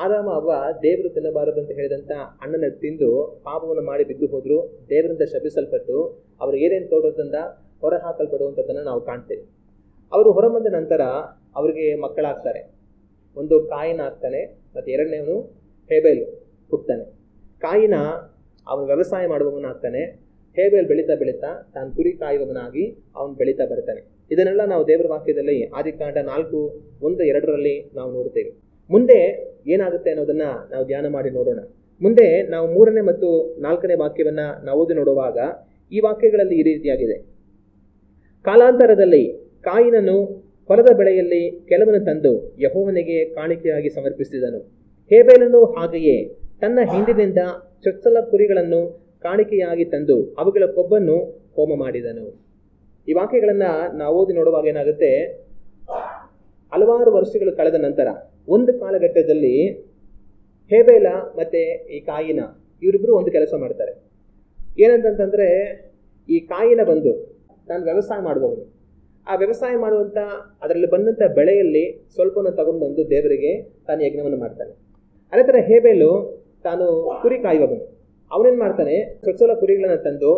ಆದಾಮ ಅವ್ವ ದೇವರು ತಿನ್ನಬಾರದು ಅಂತ ಹೇಳಿದಂಥ ಹಣ್ಣನ್ನು ತಿಂದು ಪಾಪವನ್ನು ಮಾಡಿ ಬಿದ್ದು ಹೋದ್ರು. ದೇವರಿಂದ ಶಪಿಸಲ್ಪಟ್ಟು ಅವರು ಏನೇನು ತೋಟದಿಂದ ಹೊರ ಹಾಕಲ್ಪಡುವಂಥದ್ದನ್ನು ನಾವು ಕಾಣ್ತೇವೆ. ಅವರು ಹೊರಬಂದ ನಂತರ ಅವರಿಗೆ ಮಕ್ಕಳಾಗ್ತಾರೆ. ಒಂದು ಕಾಯಿನ ಆಗ್ತಾನೆ ಮತ್ತು ಎರಡನೇವನು ಹೇಬೇಲ್ ಹುಟ್ತಾನೆ. ಕಾಯಿನ ಅವನು ವ್ಯವಸಾಯ ಮಾಡುವವನಾಗ್ತಾನೆ. ಹೇಬೇಲ್ ಬೆಳೀತಾ ಬೆಳೀತಾ ತಾನು ಕುರಿ ಕಾಯುವವನಾಗಿ ಅವನು ಬೆಳೀತಾ ಬರ್ತಾನೆ. ಇದನ್ನೆಲ್ಲ ನಾವು ದೇವರ ವಾಕ್ಯದಲ್ಲಿ ಆದಿಕಾಂಡ 4:1-2 ನಾವು ನೋಡ್ತೇವೆ. ಮುಂದೆ ಏನಾಗುತ್ತೆ ಅನ್ನೋದನ್ನ ನಾವು ಧ್ಯಾನ ಮಾಡಿ ನೋಡೋಣ. ಮುಂದೆ ನಾವು 3ನೇ ಮತ್ತು 4ನೇ ವಾಕ್ಯವನ್ನ ನಾವು ಓದಿ ನೋಡುವಾಗ ಈ ವಾಕ್ಯಗಳಲ್ಲಿ ಈ ರೀತಿಯಾಗಿದೆ. ಕಾಲಾಂತರದಲ್ಲಿ ಕಾಯಿನನು ಹೊಲದ ಬೆಳೆಯಲ್ಲಿ ಕೆಲವನ್ನು ತಂದು ಯೆಹೋವನಿಗೆ ಕಾಣಿಕೆಯಾಗಿ ಸಮರ್ಪಿಸಿದನು. ಹೇಬೇಲನು ಹಾಗೆಯೇ ತನ್ನ ಹಿಂಡಿನಿಂದ ಚೊಚ್ಚಲ ಕುರಿಗಳನ್ನು ಕಾಣಿಕೆಯಾಗಿ ತಂದು ಅವುಗಳ ಕೊಬ್ಬನ್ನು ಹೋಮ ಮಾಡಿದನು. ಈ ವಾಕ್ಯಗಳನ್ನ ನಾವು ಓದಿ ನೋಡುವಾಗ ಏನಾಗುತ್ತೆ, ಹಲವಾರು ವರ್ಷಗಳು ಕಳೆದ ನಂತರ ಒಂದು ಕಾಲಘಟ್ಟದಲ್ಲಿ ಹೇಬೇಲ ಮತ್ತೆ ಈ ಕಾಯಿನ ಇವರಿಬ್ಬರು ಒಂದು ಕೆಲಸ ಮಾಡ್ತಾರೆ. ಏನಂತಂತಂದ್ರೆ, ಈ ಕಾಯಿನ ಬಂದು ನಾನು ವ್ಯವಸಾಯ ಮಾಡುವವನು. ಆ ವ್ಯವಸಾಯ ಮಾಡುವಂಥ ಅದರಲ್ಲಿ ಬಂದಂಥ ಬೆಳೆಯಲ್ಲಿ ಸ್ವಲ್ಪವನ್ನು ತಗೊಂಡು ಬಂದು ದೇವರಿಗೆ ತಾನು ಯಜ್ಞವನ್ನು ಮಾಡ್ತಾನೆ. ಅದೇ ಥರ ಹೇಬೇಲು ತಾನು ಕುರಿ ಕಾಯುವವನು. ಅವನೇನು ಮಾಡ್ತಾನೆ, ಚೊಚ್ಚಲ ಕುರಿಗಳನ್ನು ತಂದು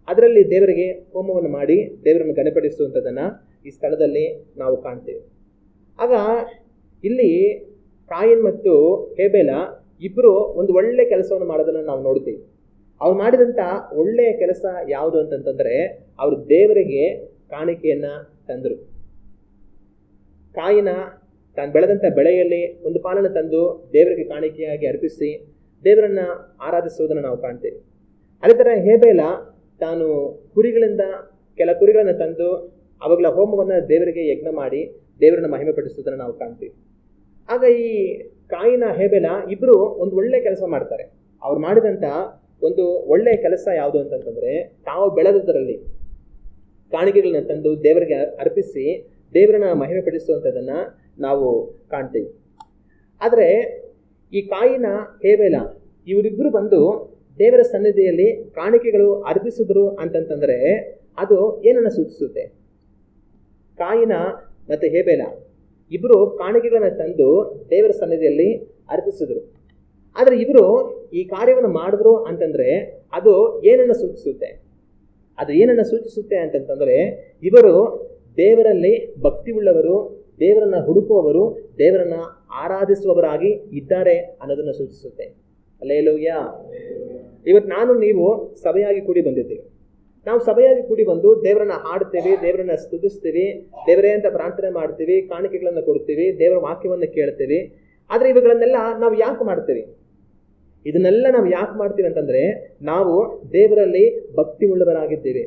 ಅದರಲ್ಲಿ ದೇವರಿಗೆ ಹೋಮವನ್ನು ಮಾಡಿ ದೇವರನ್ನು ಘನಪಡಿಸುವಂಥದ್ದನ್ನು ಈ ಸ್ಥಳದಲ್ಲಿ ನಾವು ಕಾಣ್ತೇವೆ. ಆಗ ಇಲ್ಲಿ ಕಾಯಿನ್ ಮತ್ತು ಹೇಬೇಲ ಇಬ್ಬರು ಒಂದು ಒಳ್ಳೆ ಕೆಲಸವನ್ನು ಮಾಡೋದನ್ನು ನಾವು ನೋಡ್ತೀವಿ. ಅವ್ರು ಮಾಡಿದಂಥ ಒಳ್ಳೆಯ ಕೆಲಸ ಯಾವುದು ಅಂತಂತಂದರೆ, ಅವರು ದೇವರಿಗೆ ಕಾಣಿಕೆಯನ್ನು ತಂದರು. ಕಾಯಿನ ತಾನು ಬೆಳೆದಂಥ ಬೆಳೆಯಲ್ಲಿ ಒಂದು ಪಾಲನ್ನು ತಂದು ದೇವರಿಗೆ ಕಾಣಿಕೆಯಾಗಿ ಅರ್ಪಿಸಿ ದೇವರನ್ನು ಆರಾಧಿಸುವುದನ್ನು ನಾವು ಕಾಣ್ತೇವೆ. ಅದೇ ಥರ ಹೇಬೇಲ ತಾನು ಕುರಿಗಳಿಂದ ಕೆಲ ಕುರಿಗಳನ್ನು ತಂದು ಅವುಗಳ ಹೋಮವನ್ನು ದೇವರಿಗೆ ಯಜ್ಞ ಮಾಡಿ ದೇವರನ್ನು ಮಹಿಮೆ ಪಡಿಸುವುದನ್ನು ನಾವು ಕಾಣ್ತೀವಿ. ಆಗ ಈ ಕಾಯಿನ ಹೇಬೇಲ ಇಬ್ಬರು ಒಂದು ಒಳ್ಳೆಯ ಕೆಲಸ ಮಾಡ್ತಾರೆ. ಅವ್ರು ಮಾಡಿದಂಥ ಒಂದು ಒಳ್ಳೆಯ ಕೆಲಸ ಯಾವುದು ಅಂತಂತಂದರೆ, ತಾವು ಬೆಳೆದದರಲ್ಲಿ ಕಾಣಿಕೆಗಳನ್ನ ತಂದು ದೇವರಿಗೆ ಅರ್ಪಿಸಿ ದೇವರನ್ನ ಮಹಿಮೆ ಪಡಿಸುವಂಥದ್ದನ್ನು ನಾವು ಕಾಣ್ತೀವಿ. ಆದರೆ ಈ ಕಾಯಿನ ಹೇಬೇಲ ಇವರಿಬ್ಬರು ಬಂದು ದೇವರ ಸನ್ನಿಧಿಯಲ್ಲಿ ಕಾಣಿಕೆಗಳು ಅರ್ಪಿಸಿದ್ರು ಅಂತಂತಂದರೆ ಅದು ಏನನ್ನು ಸೂಚಿಸುತ್ತೆ? ಕಾಯಿನ ಮತ್ತು ಹೇಬೇಲ ಇಬ್ಬರು ಕಾಣಿಕೆಗಳನ್ನು ತಂದು ದೇವರ ಸನ್ನಿಧಿಯಲ್ಲಿ ಅರ್ಪಿಸಿದ್ರು. ಆದರೆ ಇವರು ಈ ಕಾರ್ಯವನ್ನು ಮಾಡಿದ್ರು ಅಂತಂದರೆ ಅದು ಏನನ್ನು ಸೂಚಿಸುತ್ತೆ? ಅದು ಏನನ್ನು ಸೂಚಿಸುತ್ತೆ ಅಂತಂತಂದರೆ, ಇವರು ದೇವರಲ್ಲಿ ಭಕ್ತಿ ಉಳ್ಳವರು, ದೇವರನ್ನು ಹುಡುಕುವವರು, ದೇವರನ್ನು ಆರಾಧಿಸುವವರಾಗಿ ಇದ್ದಾರೆ ಅನ್ನೋದನ್ನು ಸೂಚಿಸುತ್ತೆ. ಹಲ್ಲೆಲೂಯಾ. ಇವತ್ತು ನಾನು ನೀವು ಸಭೆಯಾಗಿ ಕೂಡಿ ಬಂದಿದ್ದೀವಿ. ನಾವು ಸಭೆಯಾಗಿ ಕೂಡಿ ಬಂದು ದೇವರನ್ನ ಹಾಡ್ತೇವೆ, ದೇವರನ್ನ ಸ್ತುತಿಸ್ತೀವಿ, ದೇವರೇ ಅಂತ ಪ್ರಾರ್ಥನೆ ಮಾಡ್ತೀವಿ, ಕಾಣಿಕೆಗಳನ್ನು ಕೊಡ್ತೀವಿ, ದೇವರ ವಾಕ್ಯವನ್ನು ಕೇಳ್ತೀವಿ. ಆದರೆ ಇವುಗಳನ್ನೆಲ್ಲ ನಾವು ಯಾಕೆ ಮಾಡ್ತೀವಿ? ಇದನ್ನೆಲ್ಲ ನಾವು ಯಾಕೆ ಮಾಡ್ತೀವಿ ಅಂತಂದರೆ, ನಾವು ದೇವರಲ್ಲಿ ಭಕ್ತಿ ಉಳ್ಳವರಾಗಿದ್ದೇವೆ,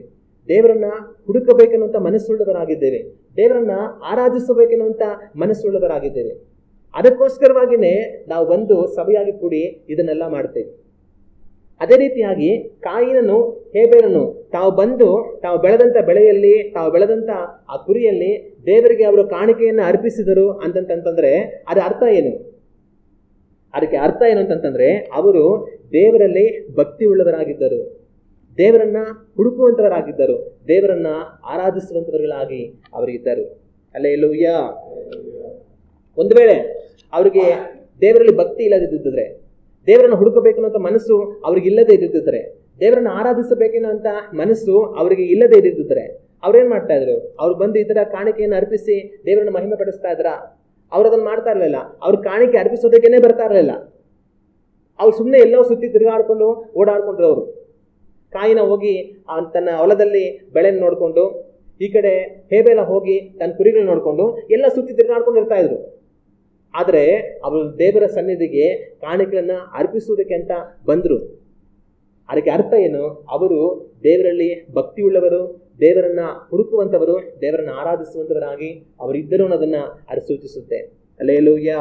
ದೇವರನ್ನ ಹುಡುಕಬೇಕೆನ್ನುವಂಥ ಮನಸ್ಸುಳ್ಳವರಾಗಿದ್ದೇವೆ, ದೇವರನ್ನ ಆರಾಧಿಸಬೇಕೆನ್ನುವಂಥ ಮನಸ್ಸುಳ್ಳವರಾಗಿದ್ದೇವೆ. ಅದಕ್ಕೋಸ್ಕರವಾಗಿಯೇ ನಾವು ಬಂದು ಸಭೆಯಾಗಿ ಕೂಡಿ ಇದನ್ನೆಲ್ಲ ಮಾಡ್ತೇವೆ. ಅದೇ ರೀತಿಯಾಗಿ ಕಾಯಿನನು ಹೇಬೇಲನು ತಾವು ಬಂದು ತಾವು ಬೆಳೆದಂಥ ಬೆಳೆಯಲ್ಲಿ ತಾವು ಬೆಳೆದಂಥ ಆ ಕುರಿಯಲ್ಲಿ ದೇವರಿಗೆ ಅವರು ಕಾಣಿಕೆಯನ್ನು ಅರ್ಪಿಸಿದರು ಅಂತಂತಂದ್ರೆ ಅದರ ಅರ್ಥ ಏನು? ಅದಕ್ಕೆ ಅರ್ಥ ಏನು ಅಂತಂತಂದ್ರೆ, ಅವರು ದೇವರಲ್ಲಿ ಭಕ್ತಿ ಉಳ್ಳವರಾಗಿದ್ದರು, ದೇವರನ್ನ ಹುಡುಕುವಂಥವರಾಗಿದ್ದರು, ದೇವರನ್ನ ಆರಾಧಿಸುವಂಥವர்களಾಗಿ ಅವರಿದ್ದರು. ಹಲ್ಲೆಲೂಯಾ. ಒಂದು ವೇಳೆ ಅವರಿಗೆ ದೇವರಲ್ಲಿ ಭಕ್ತಿ ಇಲ್ಲದಿದ್ದರೆ, ದೇವರನ್ನು ಹುಡುಕಬೇಕನ್ನುವಂಥ ಮನಸ್ಸು ಅವ್ರಿಗೆ ಇಲ್ಲದೆ ಇದ್ದಿದ್ದರೆ, ದೇವರನ್ನು ಆರಾಧಿಸಬೇಕೆನ್ನುವಂಥ ಮನಸ್ಸು ಅವರಿಗೆ ಇಲ್ಲದೆ ಇದ್ದಿದ್ದರೆ ಅವ್ರೇನು ಮಾಡ್ತಾ ಇದ್ರು? ಅವ್ರು ಬಂದು ಈ ಥರ ಕಾಣಿಕೆಯನ್ನು ಅರ್ಪಿಸಿ ದೇವರನ್ನು ಮಹಿಮೆ ಪಡಿಸ್ತಾ ಇದ್ರ? ಅವ್ರು ಅದನ್ನು ಮಾಡ್ತಾ ಇರಲಿಲ್ಲ. ಅವ್ರು ಕಾಣಿಕೆ ಅರ್ಪಿಸೋದಕ್ಕೇನೆ ಬರ್ತಾ ಇರಲಿಲ್ಲ. ಅವ್ರು ಸುಮ್ಮನೆ ಎಲ್ಲೋ ಸುತ್ತಿ ತಿರುಗಾಡ್ಕೊಂಡು ಓಡಾಡ್ಕೊಂಡ್ರು. ಅವರು ಕಾಯಿನ ಹೋಗಿ ತನ್ನ ಹೊಲದಲ್ಲಿ ಬೆಳೆಯನ್ನು ನೋಡಿಕೊಂಡು, ಈ ಕಡೆ ಹೇಬೇಲ ಹೋಗಿ ತನ್ನ ಕುರಿಗಳನ್ನ ನೋಡಿಕೊಂಡು ಎಲ್ಲ ಸುತ್ತಿ ತಿರುಗಾಡ್ಕೊಂಡು ಇರ್ತಾ ಇದ್ರು. ಆದರೆ ಅವರು ದೇವರ ಸನ್ನಿಧಿಗೆ ಕಾಣಿಕೆಗಳನ್ನು ಅರ್ಪಿಸುವುದಕ್ಕೆ ಅಂತ ಬಂದರು. ಅದಕ್ಕೆ ಅರ್ಥ ಏನು? ಅವರು ದೇವರಲ್ಲಿ ಭಕ್ತಿ ಉಳ್ಳವರು, ದೇವರನ್ನ ಹುಡುಕುವಂಥವರು, ದೇವರನ್ನ ಆರಾಧಿಸುವಂಥವರಾಗಿ ಅವರಿದ್ದರು ಅನ್ನೋದನ್ನು ಅದು ಸೂಚಿಸುತ್ತೆ. ಹಲ್ಲೆಲೂಯಾ.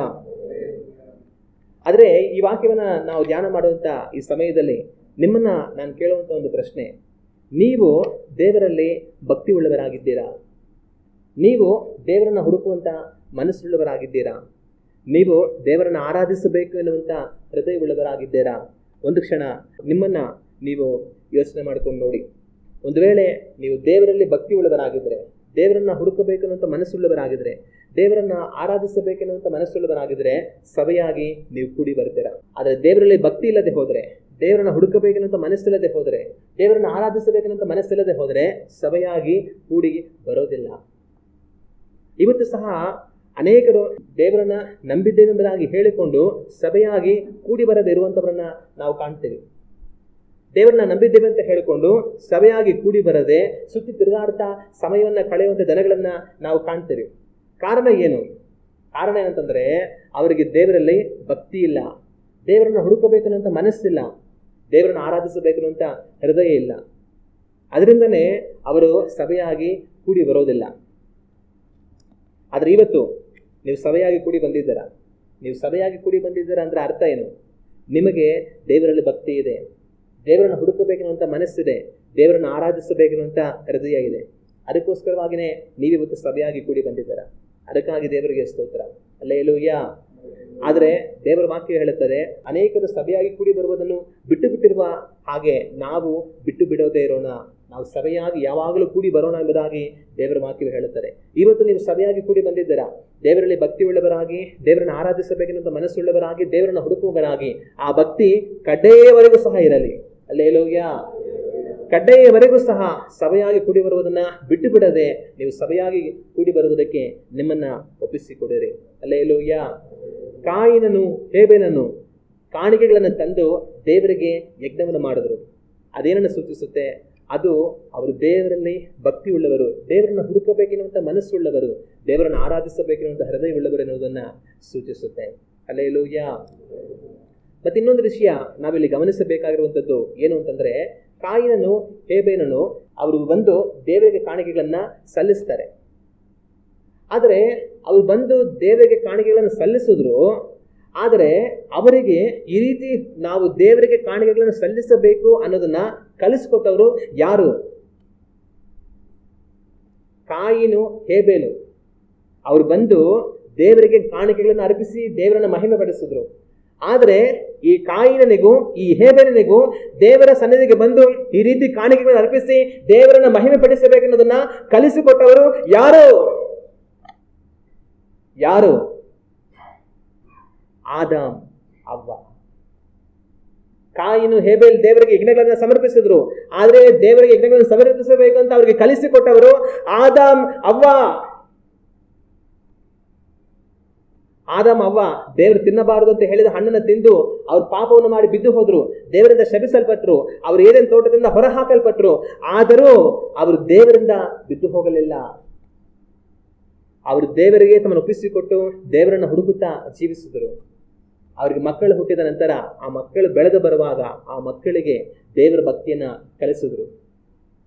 ಆದರೆ ಈ ವಾಕ್ಯವನ್ನು ನಾವು ಧ್ಯಾನ ಮಾಡುವಂಥ ಈ ಸಮಯದಲ್ಲಿ ನಿಮ್ಮನ್ನ ನಾನು ಕೇಳುವಂಥ ಒಂದು ಪ್ರಶ್ನೆ, ನೀವು ದೇವರಲ್ಲಿ ಭಕ್ತಿ ಉಳ್ಳವರಾಗಿದ್ದೀರಾ? ನೀವು ದೇವರನ್ನ ಹುಡುಕುವಂಥ ಮನಸ್ಸುಳ್ಳವರಾಗಿದ್ದೀರಾ? ನೀವು ದೇವರನ್ನ ಆರಾಧಿಸಬೇಕು ಎನ್ನುವಂಥ ಹೃದಯ ಉಳ್ಳವರಾಗಿದ್ದೀರಾ? ಒಂದು ಕ್ಷಣ ನಿಮ್ಮನ್ನ ನೀವು ಯೋಚನೆ ಮಾಡ್ಕೊಂಡು ನೋಡಿ. ಒಂದು ವೇಳೆ ನೀವು ದೇವರಲ್ಲಿ ಭಕ್ತಿ ಉಳ್ಳವರಾಗಿದ್ದರೆ, ದೇವರನ್ನ ಹುಡುಕಬೇಕು ಅನ್ನುವಂಥ ಮನಸ್ಸುಳ್ಳವರಾಗಿದ್ದರೆ, ದೇವರನ್ನ ಆರಾಧಿಸಬೇಕೆನ್ನುವಂತ ಮನಸ್ಸುಳ್ಳವರಾಗಿದ್ರೆ ಸಭೆಯಾಗಿ ನೀವು ಕೂಡಿ ಬರ್ತೀರಾ. ಆದರೆ ದೇವರಲ್ಲಿ ಭಕ್ತಿ ಇಲ್ಲದೆ ಹೋದ್ರೆ, ದೇವರನ್ನ ಹುಡುಕಬೇಕೆನ್ನುವಂತ ಮನಸ್ಸಿಲ್ಲದೆ ಹೋದ್ರೆ, ದೇವರನ್ನ ಆರಾಧಿಸಬೇಕೆನ್ನುವಂತ ಮನಸ್ಸಿಲ್ಲದೆ ಹೋದ್ರೆ ಸಭೆಯಾಗಿ ಕೂಡಿ ಬರೋದಿಲ್ಲ. ಇವತ್ತು ಸಹ ಅನೇಕರು ದೇವರನ್ನ ನಂಬಿದ್ದೇವೆಂಬುದಾಗಿ ಹೇಳಿಕೊಂಡು ಸಭೆಯಾಗಿ ಕೂಡಿ ಬರದೇ ಇರುವಂತವರನ್ನ ನಾವು ಕಾಣ್ತೇವೆ. ದೇವರನ್ನ ನಂಬಿದ್ದೇವೆ ಅಂತ ಹೇಳಿಕೊಂಡು ಸಭೆಯಾಗಿ ಕೂಡಿ ಬರದೆ ಸುತ್ತಿ ತಿರುಗಾಡ್ತಾ ಸಮಯವನ್ನ ಕಳೆಯುವಂತ ಜನಗಳನ್ನ ನಾವು ಕಾಣ್ತೇವೆ. ಕಾರಣ ಏನು? ಕಾರಣ ಏನಂತಂದ್ರೆ ಅವರಿಗೆ ದೇವರಲ್ಲಿ ಭಕ್ತಿ ಇಲ್ಲ, ದೇವರನ್ನ ಹುಡುಕಬೇಕನ್ನುವಂತ ಮನಸ್ಸಿಲ್ಲ, ದೇವರನ್ನ ಆರಾಧಿಸಬೇಕನ್ನುವಂತ ಹೃದಯ ಇಲ್ಲ. ಅದರಿಂದನೇ ಅವರು ಸಭೆಯಾಗಿ ಕೂಡಿ ಬರೋದಿಲ್ಲ. ಆದ್ರೆ ಇವತ್ತು ನೀವು ಸಭೆಯಾಗಿ ಕೂಡಿ ಬಂದಿದ್ದೀರಾ. ನೀವು ಸಭೆಯಾಗಿ ಕೂಡಿ ಬಂದಿದ್ದೀರಾ ಅಂದ್ರೆ ಅರ್ಥ ಏನು? ನಿಮಗೆ ದೇವರಲ್ಲಿ ಭಕ್ತಿ ಇದೆ, ದೇವರನ್ನು ಹುಡುಕಬೇಕೆನ್ನುವಂಥ ಮನಸ್ಸಿದೆ, ದೇವರನ್ನು ಆರಾಧಿಸಬೇಕೆನ್ನುವಂಥ ಹೃದಯ ಇದೆ. ಅದಕ್ಕೋಸ್ಕರವಾಗಿಯೇ ನೀವಿವತ್ತು ಸಭೆಯಾಗಿ ಕೂಡಿ ಬಂದಿದ್ದೀರಾ. ಅದಕ್ಕಾಗಿ ದೇವರಿಗೆ ಸ್ತೋತ್ರ, ಹಲ್ಲೆಲೂಯಾ. ಆದರೆ ದೇವರ ವಾಕ್ಯ ಹೇಳುತ್ತದೆ, ಅನೇಕರು ಸಭೆಯಾಗಿ ಕೂಡಿ ಬರುವುದನ್ನು ಬಿಟ್ಟು ಬಿಟ್ಟಿರುವ ಹಾಗೆ ನಾವು ಬಿಟ್ಟು ಬಿಡೋದೇ ಇರೋಣ, ನಾವು ಸಭೆಯಾಗಿ ಯಾವಾಗಲೂ ಕೂಡಿ ಬರೋಣ ಎಂಬುದಾಗಿ ದೇವರ ವಾಕ್ಯ ಹೇಳುತ್ತದೆ. ಇವತ್ತು ನೀವು ಸಭೆಯಾಗಿ ಕೂಡಿ ಬಂದಿದ್ದೀರಾ, ದೇವರಲ್ಲಿ ಭಕ್ತಿ ಉಳ್ಳವರಾಗಿ, ದೇವರನ್ನು ಆರಾಧಿಸಬೇಕೆನ್ನುವಂಥ ಮನಸ್ಸುಳ್ಳವರಾಗಿ, ದೇವರನ್ನು ಹುಡುಕುವವರಾಗಿ. ಆ ಭಕ್ತಿ ಕಡ್ಡೆಯವರೆಗೂ ಸಹ ಇರಲಿ. ಹಲ್ಲೆಲೂಯಾ. ಕಡ್ಡೆಯವರೆಗೂ ಸಹ ಸಭೆಯಾಗಿ ಕೂಡಿ ಬರುವುದನ್ನ ಬಿಟ್ಟು ಬಿಡದೆ ನೀವು ಸಭೆಯಾಗಿ ಕೂಡಿ ಬರುವುದಕ್ಕೆ ನಿಮ್ಮನ್ನ ಒಪ್ಪಿಸಿಕೊಡಿರಿ. ಹಲ್ಲೆಲೂಯಾ. ಕಾಯಿನನು ಹೇಬೇಲನು ಕಾಣಿಕೆಗಳನ್ನು ತಂದು ದೇವರಿಗೆ ಯಜ್ಞವನ್ನು ಮಾಡಿದ್ರು. ಅದೇನನ್ನು ಸೂಚಿಸುತ್ತೆ? ಅದು ಅವರು ದೇವರಲ್ಲಿ ಭಕ್ತಿ ಉಳ್ಳವರು, ದೇವರನ್ನು ಹುಡುಕಬೇಕೆನ್ನುವಂಥ ಮನಸ್ಸುಳ್ಳವರು, ದೇವರನ್ನು ಆರಾಧಿಸಬೇಕೆನ್ನುವಂಥ ಹೃದಯ ಉಳ್ಳವರು ಎನ್ನುವುದನ್ನು ಸೂಚಿಸುತ್ತೆ. ಹಲ್ಲೆಲೂಯಾ. ಮತ್ತೆ ಇನ್ನೊಂದು ವಿಷಯ ನಾವಿಲ್ಲಿ ಗಮನಿಸಬೇಕಾಗಿರುವಂಥದ್ದು ಏನು ಅಂತಂದ್ರೆ, ಕಾಯಿನನು ಹೇಬೇಲನು ಅವರು ಬಂದು ದೇವರಿಗೆ ಕಾಣಿಕೆಗಳನ್ನ ಸಲ್ಲಿಸ್ತಾರೆ. ಆದರೆ ಅವರು ಬಂದು ದೇವರಿಗೆ ಕಾಣಿಕೆಗಳನ್ನು ಸಲ್ಲಿಸಿದ್ರು, ಆದರೆ ಅವರಿಗೆ ಈ ರೀತಿ ನಾವು ದೇವರಿಗೆ ಕಾಣಿಕೆಗಳನ್ನು ಸಲ್ಲಿಸಬೇಕು ಅನ್ನೋದನ್ನ ಕಲಿಸ್ಕೊಟ್ಟವರು ಯಾರು? ಕಾಯಿನು ಹೇಬೇಲು. ಅವರು ಬಂದು ದೇವರಿಗೆ ಕಾಣಿಕೆಗಳನ್ನು ಅರ್ಪಿಸಿ ದೇವರನ್ನ ಮಹಿಮೆ ಪಡಿಸಿದ್ರು. ಆದರೆ ಈ ಕಾಯಿನನಿಗೂ ಈ ಹೇಬೇಲನಿಗೂ ದೇವರ ಸನ್ನಿಧಿಗೆ ಬಂದು ಈ ರೀತಿ ಕಾಣಿಕೆಗಳನ್ನು ಅರ್ಪಿಸಿ ದೇವರನ್ನ ಮಹಿಮೆ ಪಡಿಸಬೇಕೆನ್ನೋದನ್ನ ಕಲಿಸಿಕೊಟ್ಟವರು ಯಾರು? ಯಾರು? ಆದಾಮ್, ಅವ್ವ. ಕಾಯಿನು ಹೇಬೇಲ್ ದೇವರಿಗೆ ಯಜ್ಞಗಳನ್ನು ಸಮರ್ಪಿಸಿದ್ರು, ಆದರೆ ದೇವರಿಗೆ ಯಜ್ಞಗಳನ್ನು ಸಮರ್ಪಿಸಬೇಕು ಅಂತ ಅವರಿಗೆ ಕಲಿಸಿಕೊಟ್ಟವರು ಆದಾಮ್, ಅವ್ವ. ಆದಾಮ್, ಅವ್ವ ದೇವರು ತಿನ್ನಬಾರದು ಅಂತ ಹೇಳಿದ ಹಣ್ಣನ್ನು ತಿಂದು ಅವ್ರು ಪಾಪವನ್ನು ಮಾಡಿ ಬಿದ್ದು ಹೋದ್ರು, ದೇವರಿಂದ ಶಪಿಸಲ್ಪಟ್ರು, ಅವರು ಏದೇನ್ ತೋಟದಿಂದ ಹೊರ ಹಾಕಲ್ಪಟ್ರು. ಆದರೂ ಅವರು ದೇವರಿಂದ ಬಿದ್ದು ಹೋಗಲಿಲ್ಲ. ಅವರು ದೇವರಿಗೆ ತಮ್ಮನ್ನು ಒಪ್ಪಿಸಿಕೊಟ್ಟು ದೇವರನ್ನು ಹುಡುಕುತ್ತಾ ಜೀವಿಸಿದರು. ಅವರಿಗೆ ಮಕ್ಕಳು ಹುಟ್ಟಿದ ನಂತರ ಆ ಮಕ್ಕಳು ಬೆಳೆದು ಬರುವಾಗ ಆ ಮಕ್ಕಳಿಗೆ ದೇವರ ಭಕ್ತಿಯನ್ನ ಕಲಿಸಿದ್ರು.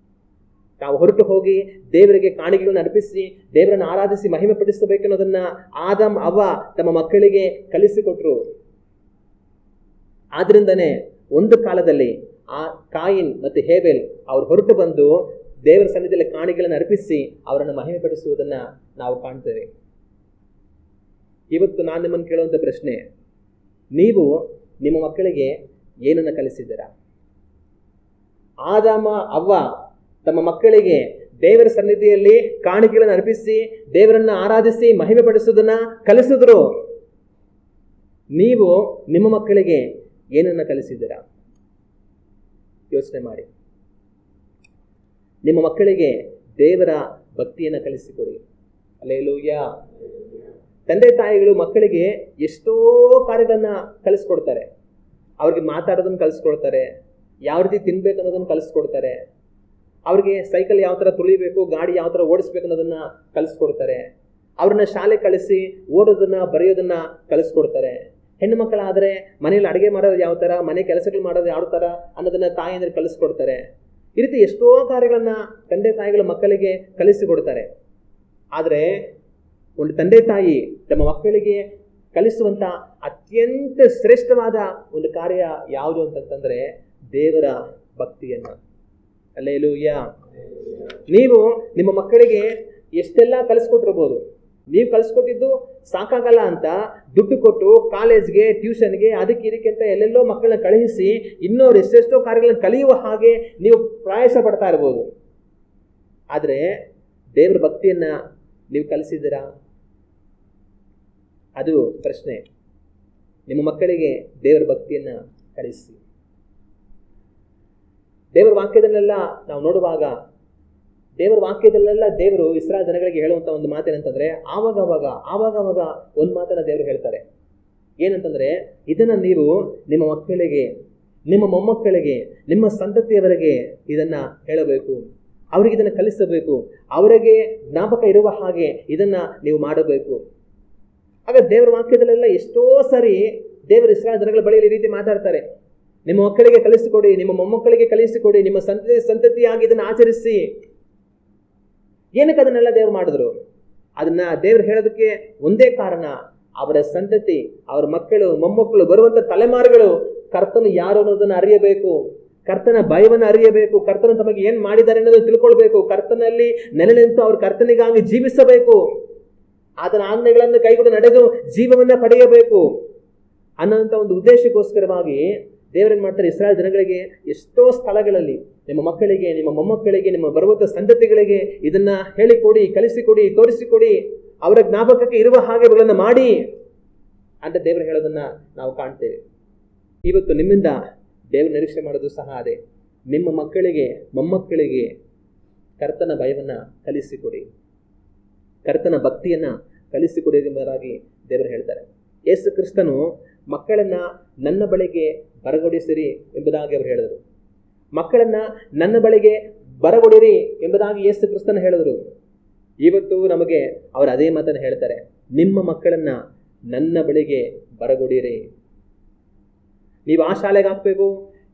ತಾವು ಹೊರಟು ಹೋಗಿ ದೇವರಿಗೆ ಕಾಣಿಕೆಗಳನ್ನು ಅರ್ಪಿಸಿ ದೇವರನ್ನು ಆರಾಧಿಸಿ ಮಹಿಮೆ ಪಡಿಸಬೇಕೆನ್ನೋದನ್ನ ಆದಾಮ್, ಅವ್ವ ತಮ್ಮ ಮಕ್ಕಳಿಗೆ ಕಲಿಸಿಕೊಟ್ರು. ಆದ್ರಿಂದನೇ ಒಂದು ಕಾಲದಲ್ಲಿ ಆ ಕಾಯಿನ್ ಮತ್ತೆ ಹೇಬೇಲ್ ಅವರು ಹೊರಟು ಬಂದು ದೇವರ ಸನ್ನಿಧಿಯಲ್ಲಿ ಕಾಣಿಕೆಗಳನ್ನು ಅರ್ಪಿಸಿ ಅವರನ್ನು ಮಹಿಮೆ ಪಡಿಸುವುದನ್ನ ನಾವು ಕಾಣ್ತೇವೆ. ಇವತ್ತು ನಾನು ನಿಮ್ಮನ್ನು ಕೇಳುವಂಥ ಪ್ರಶ್ನೆ, ನೀವು ನಿಮ್ಮ ಮಕ್ಕಳಿಗೆ ಏನನ್ನ ಕಲಿಸಿದ್ದೀರಾ? ಆದಾಮ, ಅವ್ವ ತಮ್ಮ ಮಕ್ಕಳಿಗೆ ದೇವರ ಸನ್ನಿಧಿಯಲ್ಲಿ ಕಾಣಿಕೆಗಳನ್ನು ಅರ್ಪಿಸಿ ದೇವರನ್ನ ಆರಾಧಿಸಿ ಮಹಿಮೆ ಪಡಿಸುವುದನ್ನ ಕಲಿಸಿದ್ರು. ನೀವು ನಿಮ್ಮ ಮಕ್ಕಳಿಗೆ ಏನನ್ನ ಕಲಿಸಿದ್ದೀರಾ? ಯೋಚನೆ ಮಾಡಿ. ನಿಮ್ಮ ಮಕ್ಕಳಿಗೆ ದೇವರ ಭಕ್ತಿಯನ್ನು ಕಲಿಸಿಕೊಡಿ. ಹಲ್ಲೆಲೂಯಾ. ತಂದೆ ತಾಯಿಗಳು ಮಕ್ಕಳಿಗೆ ಎಷ್ಟೋ ಕಾರ್ಯಗಳನ್ನ ಕಲಿಸ್ಕೊಡ್ತಾರೆ. ಅವ್ರಿಗೆ ಮಾತಾಡೋದನ್ನು ಕಲಿಸ್ಕೊಡ್ತಾರೆ, ಯಾವ ರೀತಿ ತಿನ್ಬೇಕು ಅನ್ನೋದನ್ನು ಕಲಿಸ್ಕೊಡ್ತಾರೆ, ಅವ್ರಿಗೆ ಸೈಕಲ್ ಯಾವ ಥರ ತುಳಿಬೇಕು, ಗಾಡಿ ಯಾವ ಥರ ಓಡಿಸ್ಬೇಕು ಅನ್ನೋದನ್ನ ಕಲಿಸ್ಕೊಡ್ತಾರೆ, ಅವ್ರನ್ನ ಶಾಲೆ ಕಳಿಸಿ ಓದೋದನ್ನ ಬರೆಯೋದನ್ನ ಕಲಿಸ್ಕೊಡ್ತಾರೆ. ಹೆಣ್ಣು ಮಕ್ಕಳಾದರೆ ಮನೇಲಿ ಅಡುಗೆ ಮಾಡೋದು ಯಾವ ಥರ, ಮನೆ ಕೆಲಸಗಳು ಮಾಡೋದು ಯಾವ ಥರ ಅನ್ನೋದನ್ನ ತಾಯಿಯಂದ್ರೆ ಕಲಿಸ್ಕೊಡ್ತಾರೆ. ಈ ರೀತಿ ಎಷ್ಟೋ ಕಾರ್ಯಗಳನ್ನ ತಂದೆ ತಾಯಿಗಳು ಮಕ್ಕಳಿಗೆ ಕಲಿಸಿಕೊಡ್ತಾರೆ. ಆದರೆ ಒಂದು ತಂದೆ ತಾಯಿ ತಮ್ಮ ಮಕ್ಕಳಿಗೆ ಕಲಿಸುವಂತ ಅತ್ಯಂತ ಶ್ರೇಷ್ಠವಾದ ಒಂದು ಕಾರ್ಯ ಯಾವುದು ಅಂತಂತಂದ್ರೆ ದೇವರ ಭಕ್ತಿಯನ್ನ. ಹಲ್ಲೆಲೂಯಾ. ನೀವು ನಿಮ್ಮ ಮಕ್ಕಳಿಗೆ ಎಷ್ಟೆಲ್ಲ ಕಲಿಸ್ಕೊಟ್ಟಿರ್ಬೋದು, ನೀವು ಕಲಿಸ್ಕೊಟ್ಟಿದ್ದು ಸಾಕಾಗಲ್ಲ ಅಂತ ದುಡ್ಡು ಕೊಟ್ಟು ಕಾಲೇಜ್ಗೆ, ಟ್ಯೂಷನ್ಗೆ, ಅದಕ್ಕೆ ಇದಕ್ಕೆ ಅಂತ ಎಲ್ಲೆಲ್ಲೋ ಮಕ್ಕಳನ್ನ ಕಳುಹಿಸಿ ಇನ್ನೂರು ಎಷ್ಟೆಷ್ಟೋ ಕಾರ್ಯಗಳನ್ನ ಕಲಿಯುವ ಹಾಗೆ ನೀವು ಪ್ರಯಾಸ ಪಡ್ತಾ ಇರ್ಬೋದು. ಆದರೆ ದೇವರ ಭಕ್ತಿಯನ್ನ ನೀವು ಕಲಿಸಿದ್ದೀರಾ? ಅದು ಪ್ರಶ್ನೆ. ನಿಮ್ಮ ಮಕ್ಕಳಿಗೆ ದೇವರ ಭಕ್ತಿಯನ್ನ ಕಲಿಸಿ. ದೇವರ ವಾಕ್ಯದಲ್ಲೆಲ್ಲ ನಾವು ನೋಡುವಾಗ ದೇವರ ವಾಕ್ಯದಲ್ಲೆಲ್ಲ ದೇವರು ಇಸ್ರಾಯೇಲ್ ಜನಗಳಿಗೆ ಹೇಳುವಂತ ಒಂದು ಮಾತೇನಂತಂದ್ರೆ ಆವಾಗ ಒಂದು ಮಾತನ್ನ ದೇವರು ಹೇಳ್ತಾರೆ. ಏನಂತಂದ್ರೆ, ಇದನ್ನ ನೀವು ನಿಮ್ಮ ಮಕ್ಕಳಿಗೆ, ನಿಮ್ಮ ಮೊಮ್ಮಕ್ಕಳಿಗೆ, ನಿಮ್ಮ ಸಂತತಿಯವರಿಗೆ ಇದನ್ನ ಹೇಳಬೇಕು, ಅವರಿಗೆ ಇದನ್ನ ಕಲಿಸಬೇಕು, ಅವರಿಗೆ ಜ್ಞಾಪಕ ಇರುವ ಹಾಗೆ ಇದನ್ನ ನೀವು ಮಾಡಬೇಕು. ಆಗ ದೇವರ ವಾಕ್ಯದಲ್ಲೆಲ್ಲ ಎಷ್ಟೋ ಸರಿ ದೇವರು ಇಸ್ರಾಯೇಲ್ ಜನಗಳ ಬಳಿಯಲ್ಲಿ ಈ ರೀತಿ ಮಾತಾಡ್ತಾರೆ. ನಿಮ್ಮ ಮಕ್ಕಳಿಗೆ ಕಲಿಸಿಕೊಡಿ, ನಿಮ್ಮ ಮೊಮ್ಮಕ್ಕಳಿಗೆ ಕಲಿಸಿಕೊಡಿ, ನಿಮ್ಮ ಸಂತತಿಯಾಗಿ ಇದನ್ನ ಆಚರಿಸಿ. ಏನಕ್ಕೆ ಅದನ್ನೆಲ್ಲ ದೇವರು ಮಾಡಿದ್ರು? ಅದನ್ನ ದೇವರು ಹೇಳೋದಕ್ಕೆ ಒಂದೇ ಕಾರಣ, ಅವರ ಸಂತತಿ, ಅವರ ಮಕ್ಕಳು, ಮೊಮ್ಮಕ್ಕಳು, ಬರುವಂತ ತಲೆಮಾರುಗಳು ಕರ್ತನು ಯಾರು ಅನ್ನೋದನ್ನ ಅರಿಯಬೇಕು, ಕರ್ತನ ಭಯವನ್ನು ಅರಿಯಬೇಕು, ಕರ್ತನ ತಮಗೆ ಏನ್ ಮಾಡಿದ್ದಾರೆ ಅನ್ನೋದನ್ನು ತಿಳ್ಕೊಳ್ಬೇಕು, ಕರ್ತನಲ್ಲಿ ನೆಲೆ ನಿಂತು ಅವ್ರ ಕರ್ತನಿಗಾಗಿ ಜೀವಿಸಬೇಕು, ಆತನ ಆಜ್ಞೆಗಳನ್ನು ಕೈಗೊಂಡು ನಡೆದು ಜೀವವನ್ನ ಪಡೆಯಬೇಕು ಅನ್ನೋಂಥ ಒಂದು ಉದ್ದೇಶಕ್ಕೋಸ್ಕರವಾಗಿ ದೇವರೇನ್ ಮಾಡ್ತಾರೆ, ಇಸ್ರಾಯೇಲ್ ಜನಗಳಿಗೆ ಎಷ್ಟೋ ಸ್ಥಳಗಳಲ್ಲಿ ನಿಮ್ಮ ಮಕ್ಕಳಿಗೆ, ನಿಮ್ಮ ಮೊಮ್ಮಕ್ಕಳಿಗೆ, ನಿಮ್ಮ ಬರುವಂತ ಸಂತತಿಗಳಿಗೆ ಇದನ್ನ ಹೇಳಿಕೊಡಿ, ಕಲಿಸಿಕೊಡಿ, ತೋರಿಸಿಕೊಡಿ, ಅವರ ಜ್ಞಾಪಕಕ್ಕೆ ಇರುವ ಹಾಗೆ ಇವುಗಳನ್ನ ಮಾಡಿ ಅಂತ ದೇವರು ಹೇಳೋದನ್ನ ನಾವು ಕಾಣ್ತೇವೆ. ಇವತ್ತು ನಿಮ್ಮಿಂದ ದೇವರು ನಿರೀಕ್ಷೆ ಮಾಡೋದು ಸಹ ಅದೇ. ನಿಮ್ಮ ಮಕ್ಕಳಿಗೆ, ಮೊಮ್ಮಕ್ಕಳಿಗೆ ಕರ್ತನ ಭಯವನ್ನ ಕಲಿಸಿಕೊಡಿ, ಕರ್ತನ ಭಕ್ತಿಯನ್ನ ಕಲಿಸಿಕೊಡಿ ಎಂಬುದಾಗಿ ದೇವರು ಹೇಳ್ತಾರೆ. ಯೇಸು ಕ್ರಿಸ್ತನು ಮಕ್ಕಳನ್ನ ನನ್ನ ಬಳಿಗೆ ಬರಗೊಡಿಸಿರಿ ಎಂಬುದಾಗಿ ಅವರು ಹೇಳಿದರು. ಮಕ್ಕಳನ್ನ ನನ್ನ ಬಳಿಗೆ ಬರಗೊಡಿರಿ ಎಂಬುದಾಗಿ ಯೇಸು ಕ್ರಿಸ್ತನ ಹೇಳಿದರು. ಇವತ್ತು ನಮಗೆ ಅವರು ಅದೇ ಮಾತನ್ನು ಹೇಳ್ತಾರೆ, ನಿಮ್ಮ ಮಕ್ಕಳನ್ನ ನನ್ನ ಬಳಿಗೆ ಬರಗೊಡಿರಿ. ನೀವು ಆ ಶಾಲೆಗೆ ಹಾಕ್ಬೇಕು,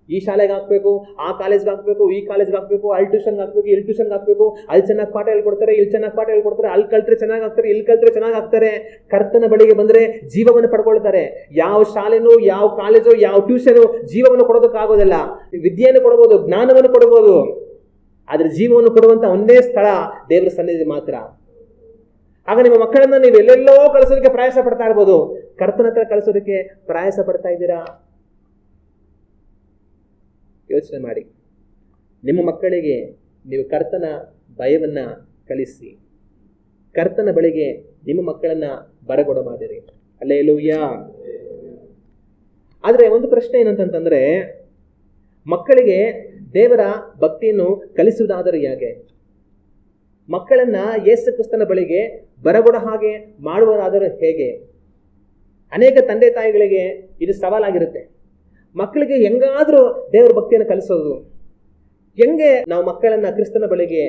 ಈ ಶಾಲೆಗೆ ಹಾಕ್ಬೇಕು, ಆ ಕಾಲೇಜ್ಗೆ ಹಾಕ್ಬೇಕು, ಈ ಕಾಲೇಜ್ಗೆ ಹಾಕ್ಬೇಕು, ಅಲ್ಲಿ ಟ್ಯೂಷನ್ಗೆ ಹಾಕ್ಬೇಕು, ಇಲ್ಲಿ ಟ್ಯೂಷನ್ಗೆ ಹಾಕ್ಬೇಕು, ಅಲ್ಲಿ ಚೆನ್ನಾಗಿ ಪಾಠ ಹೇಳ್ಕೊಡ್ತಾರೆ, ಇಲ್ಲಿ ಚೆನ್ನಾಗಿ ಪಾಠ ಹೇಳ್ಕೊಡ್ತಾರೆ, ಅಲ್ಲಿ ಕಲ್ತ್ರೆ ಚೆನ್ನಾಗಿ ಆಗ್ತಾರೆ, ಇಲ್ಲಿ ಕಲ್ತ್ರೆ ಚೆನ್ನಾಗಿ ಆಗ್ತಾರೆ. ಕರ್ತನ ಬಳಿಗೆ ಬಂದ್ರೆ ಜೀವವನ್ನು ಪಡ್ಕೊಳ್ತಾರೆ. ಯಾವ ಶಾಲೆನೂ, ಯಾವ ಕಾಲೇಜು, ಯಾವ ಟ್ಯೂಷನು ಜೀವವನ್ನು ಕೊಡೋದಕ್ಕಾಗೋದಿಲ್ಲ. ವಿದ್ಯೆಯನ್ನು ಕೊಡಬಹುದು, ಜ್ಞಾನವನ್ನು ಕೊಡಬಹುದು, ಆದ್ರೆ ಜೀವವನ್ನು ಕೊಡುವಂತ ಒಂದೇ ಸ್ಥಳ ದೇವರ ಸನ್ನಿಧಿ ಮಾತ್ರ. ಆಗ ನಿಮ್ಮ ಮಕ್ಕಳನ್ನ ನೀವು ಎಲ್ಲೆಲ್ಲೋ ಕಳಿಸೋದಕ್ಕೆ ಪ್ರಯಾಸ ಪಡ್ತಾ ಇರ್ಬೋದು, ಕರ್ತನ ಹತ್ರ ಕಳಿಸೋದಕ್ಕೆ ಪ್ರಯಾಸ ಪಡ್ತಾ ಇದ್ದೀರಾ? ಯೋಚನೆ ಮಾಡಿ. ನಿಮ್ಮ ಮಕ್ಕಳಿಗೆ ನೀವು ಕರ್ತನ ಭಯವನ್ನ ಕಲಿಸಿ, ಕರ್ತನ ಬಳಿಗೆ ನಿಮ್ಮ ಮಕ್ಕಳನ್ನ ಬರಗೊಡ ಮಾಡಿರಿ. ಹಲ್ಲೆಲೂಯಾ. ಆದ್ರೆ ಒಂದು ಪ್ರಶ್ನೆ ಏನಂತಂದ್ರೆ, ಮಕ್ಕಳಿಗೆ ದೇವರ ಭಕ್ತಿಯನ್ನು ಕಲಿಸುವುದಾದರೆ ಹೇಗೆ? ಮಕ್ಕಳನ್ನ ಯೇಸು ಕ್ರಿಸ್ತನ ಬಳಿಗೆ ಬರಗೊಡ ಹಾಗೆ ಮಾಡುವುದಾದರೆ ಹೇಗೆ? ಅನೇಕ ತಂದೆ ತಾಯಿಗಳಿಗೆ ಇದು ಸವಾಲಾಗಿರುತ್ತೆ. ಮಕ್ಕಳಿಗೆ ಹೆಂಗಾದ್ರೂ ದೇವರ ಭಕ್ತಿಯನ್ನು ಕಲಿಸೋದು, ಹೆಂಗೆ ನಾವು ಮಕ್ಕಳನ್ನ ಕ್ರಿಸ್ತನ ಬಳಿಗೆ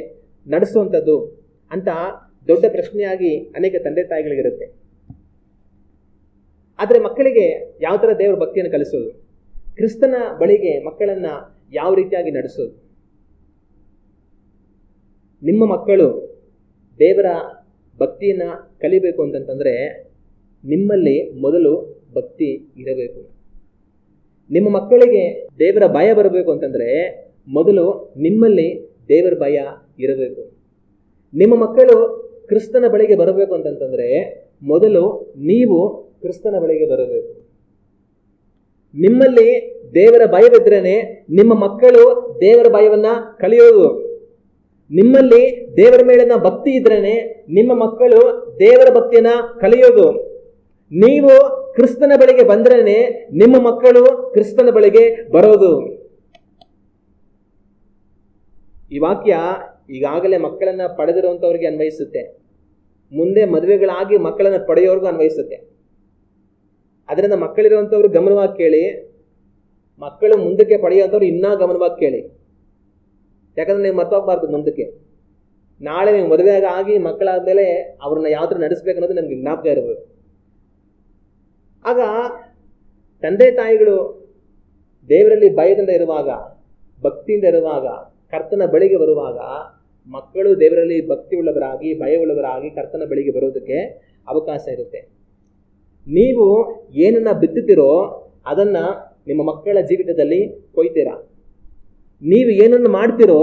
ನಡೆಸುವಂಥದ್ದು ಅಂತ ದೊಡ್ಡ ಪ್ರಶ್ನೆಯಾಗಿ ಅನೇಕ ತಂದೆ ತಾಯಿಗಳಿಗಿರುತ್ತೆ. ಆದ್ರೆ ಮಕ್ಕಳಿಗೆ ಯಾವ ತರ ದೇವರ ಭಕ್ತಿಯನ್ನು ಕಲಿಸೋದು, ಕ್ರಿಸ್ತನ ಬಳಿಗೆ ಮಕ್ಕಳನ್ನ ಯಾವ ರೀತಿಯಾಗಿ ನಡೆಸೋದು? ನಿಮ್ಮ ಮಕ್ಕಳು ದೇವರ ಭಕ್ತಿಯನ್ನ ಕಲಿಬೇಕು ಅಂತಂತಂದ್ರೆ ನಿಮ್ಮಲ್ಲಿ ಮೊದಲು ಭಕ್ತಿ ಇರಬೇಕು. ನಿಮ್ಮ ಮಕ್ಕಳಿಗೆ ದೇವರ ಭಯ ಬರಬೇಕು ಅಂತಂದ್ರೆ ಮೊದಲು ನಿಮ್ಮಲ್ಲಿ ದೇವರ ಭಯ ಇರಬೇಕು. ನಿಮ್ಮ ಮಕ್ಕಳು ಕ್ರಿಸ್ತನ ಬಳಿಗೆ ಬರಬೇಕು ಅಂತಂತಂದ್ರೆ ಮೊದಲು ನೀವು ಕ್ರಿಸ್ತನ ಬಳಿಗೆ ಬರಬೇಕು. ನಿಮ್ಮಲ್ಲಿ ದೇವರ ಭಯವಿದ್ರೇನೆ ನಿಮ್ಮ ಮಕ್ಕಳು ದೇವರ ಭಯವನ್ನ ಕಲಿಯೋದು. ನಿಮ್ಮಲ್ಲಿ ದೇವರ ಮೇಲಿನ ಭಕ್ತಿ ಇದ್ರೇನೆ ನಿಮ್ಮ ಮಕ್ಕಳು ದೇವರ ಭಕ್ತಿಯನ್ನ ಕಲಿಯೋದು. ನೀವು ಕ್ರಿಸ್ತನ ಬಳಿಗೆ ಬಂದ್ರೇನೆ ನಿಮ್ಮ ಮಕ್ಕಳು ಕ್ರಿಸ್ತನ ಬಳಿಗೆ ಬರೋದು. ಈ ವಾಕ್ಯ ಈಗಾಗಲೇ ಮಕ್ಕಳನ್ನ ಪಡೆದಿರುವಂತವ್ರಿಗೆ ಅನ್ವಯಿಸುತ್ತೆ, ಮುಂದೆ ಮದುವೆಗಳಾಗಿ ಮಕ್ಕಳನ್ನ ಪಡೆಯೋರ್ಗೂ ಅನ್ವಯಿಸುತ್ತೆ. ಅದರಿಂದ ಮಕ್ಕಳಿರುವಂಥವ್ರು ಗಮನವಾಗಿ ಕೇಳಿ, ಮಕ್ಕಳು ಮುಂದಕ್ಕೆ ಪಡೆಯುವಂಥವ್ರು ಇನ್ನೂ ಗಮನವಾಗಿ ಕೇಳಿ. ಯಾಕಂದ್ರೆ ನೀವು ಮರ್ತೋಗ್ಬಾರ್ದು ಮುಂದಕ್ಕೆ. ನಾಳೆ ನೀವು ಮದುವೆ ಆಗಿ ಮಕ್ಕಳಾದ್ಮೇಲೆ ಅವ್ರನ್ನ ಯಾವ ಥರ ನಡೆಸ್ಬೇಕು ಅನ್ನೋದು ನಮ್ಗೆ ಜ್ಞಾಪಕ ಇರಬೇಕು. ಆಗ ತಂದೆ ತಾಯಿಗಳು ದೇವರಲ್ಲಿ ಭಯದಿಂದ ಇರುವಾಗ, ಭಕ್ತಿಯಿಂದ ಇರುವಾಗ, ಕರ್ತನ ಬಳಿಗೆ ಬರುವಾಗ ಮಕ್ಕಳು ದೇವರಲ್ಲಿ ಭಕ್ತಿ ಉಳ್ಳವರಾಗಿ, ಭಯ ಉಳ್ಳವರಾಗಿ ಕರ್ತನ ಬಳಿಗೆ ಬರೋದಕ್ಕೆ ಅವಕಾಶ ಇರುತ್ತೆ. ನೀವು ಏನನ್ನ ಬಿತ್ತುತ್ತೀರೋ ಅದನ್ನ ನಿಮ್ಮ ಮಕ್ಕಳ ಜೀವಿತದಲ್ಲಿ ಕೊಯ್ತೀರಾ. ನೀವು ಏನನ್ನು ಮಾಡ್ತೀರೋ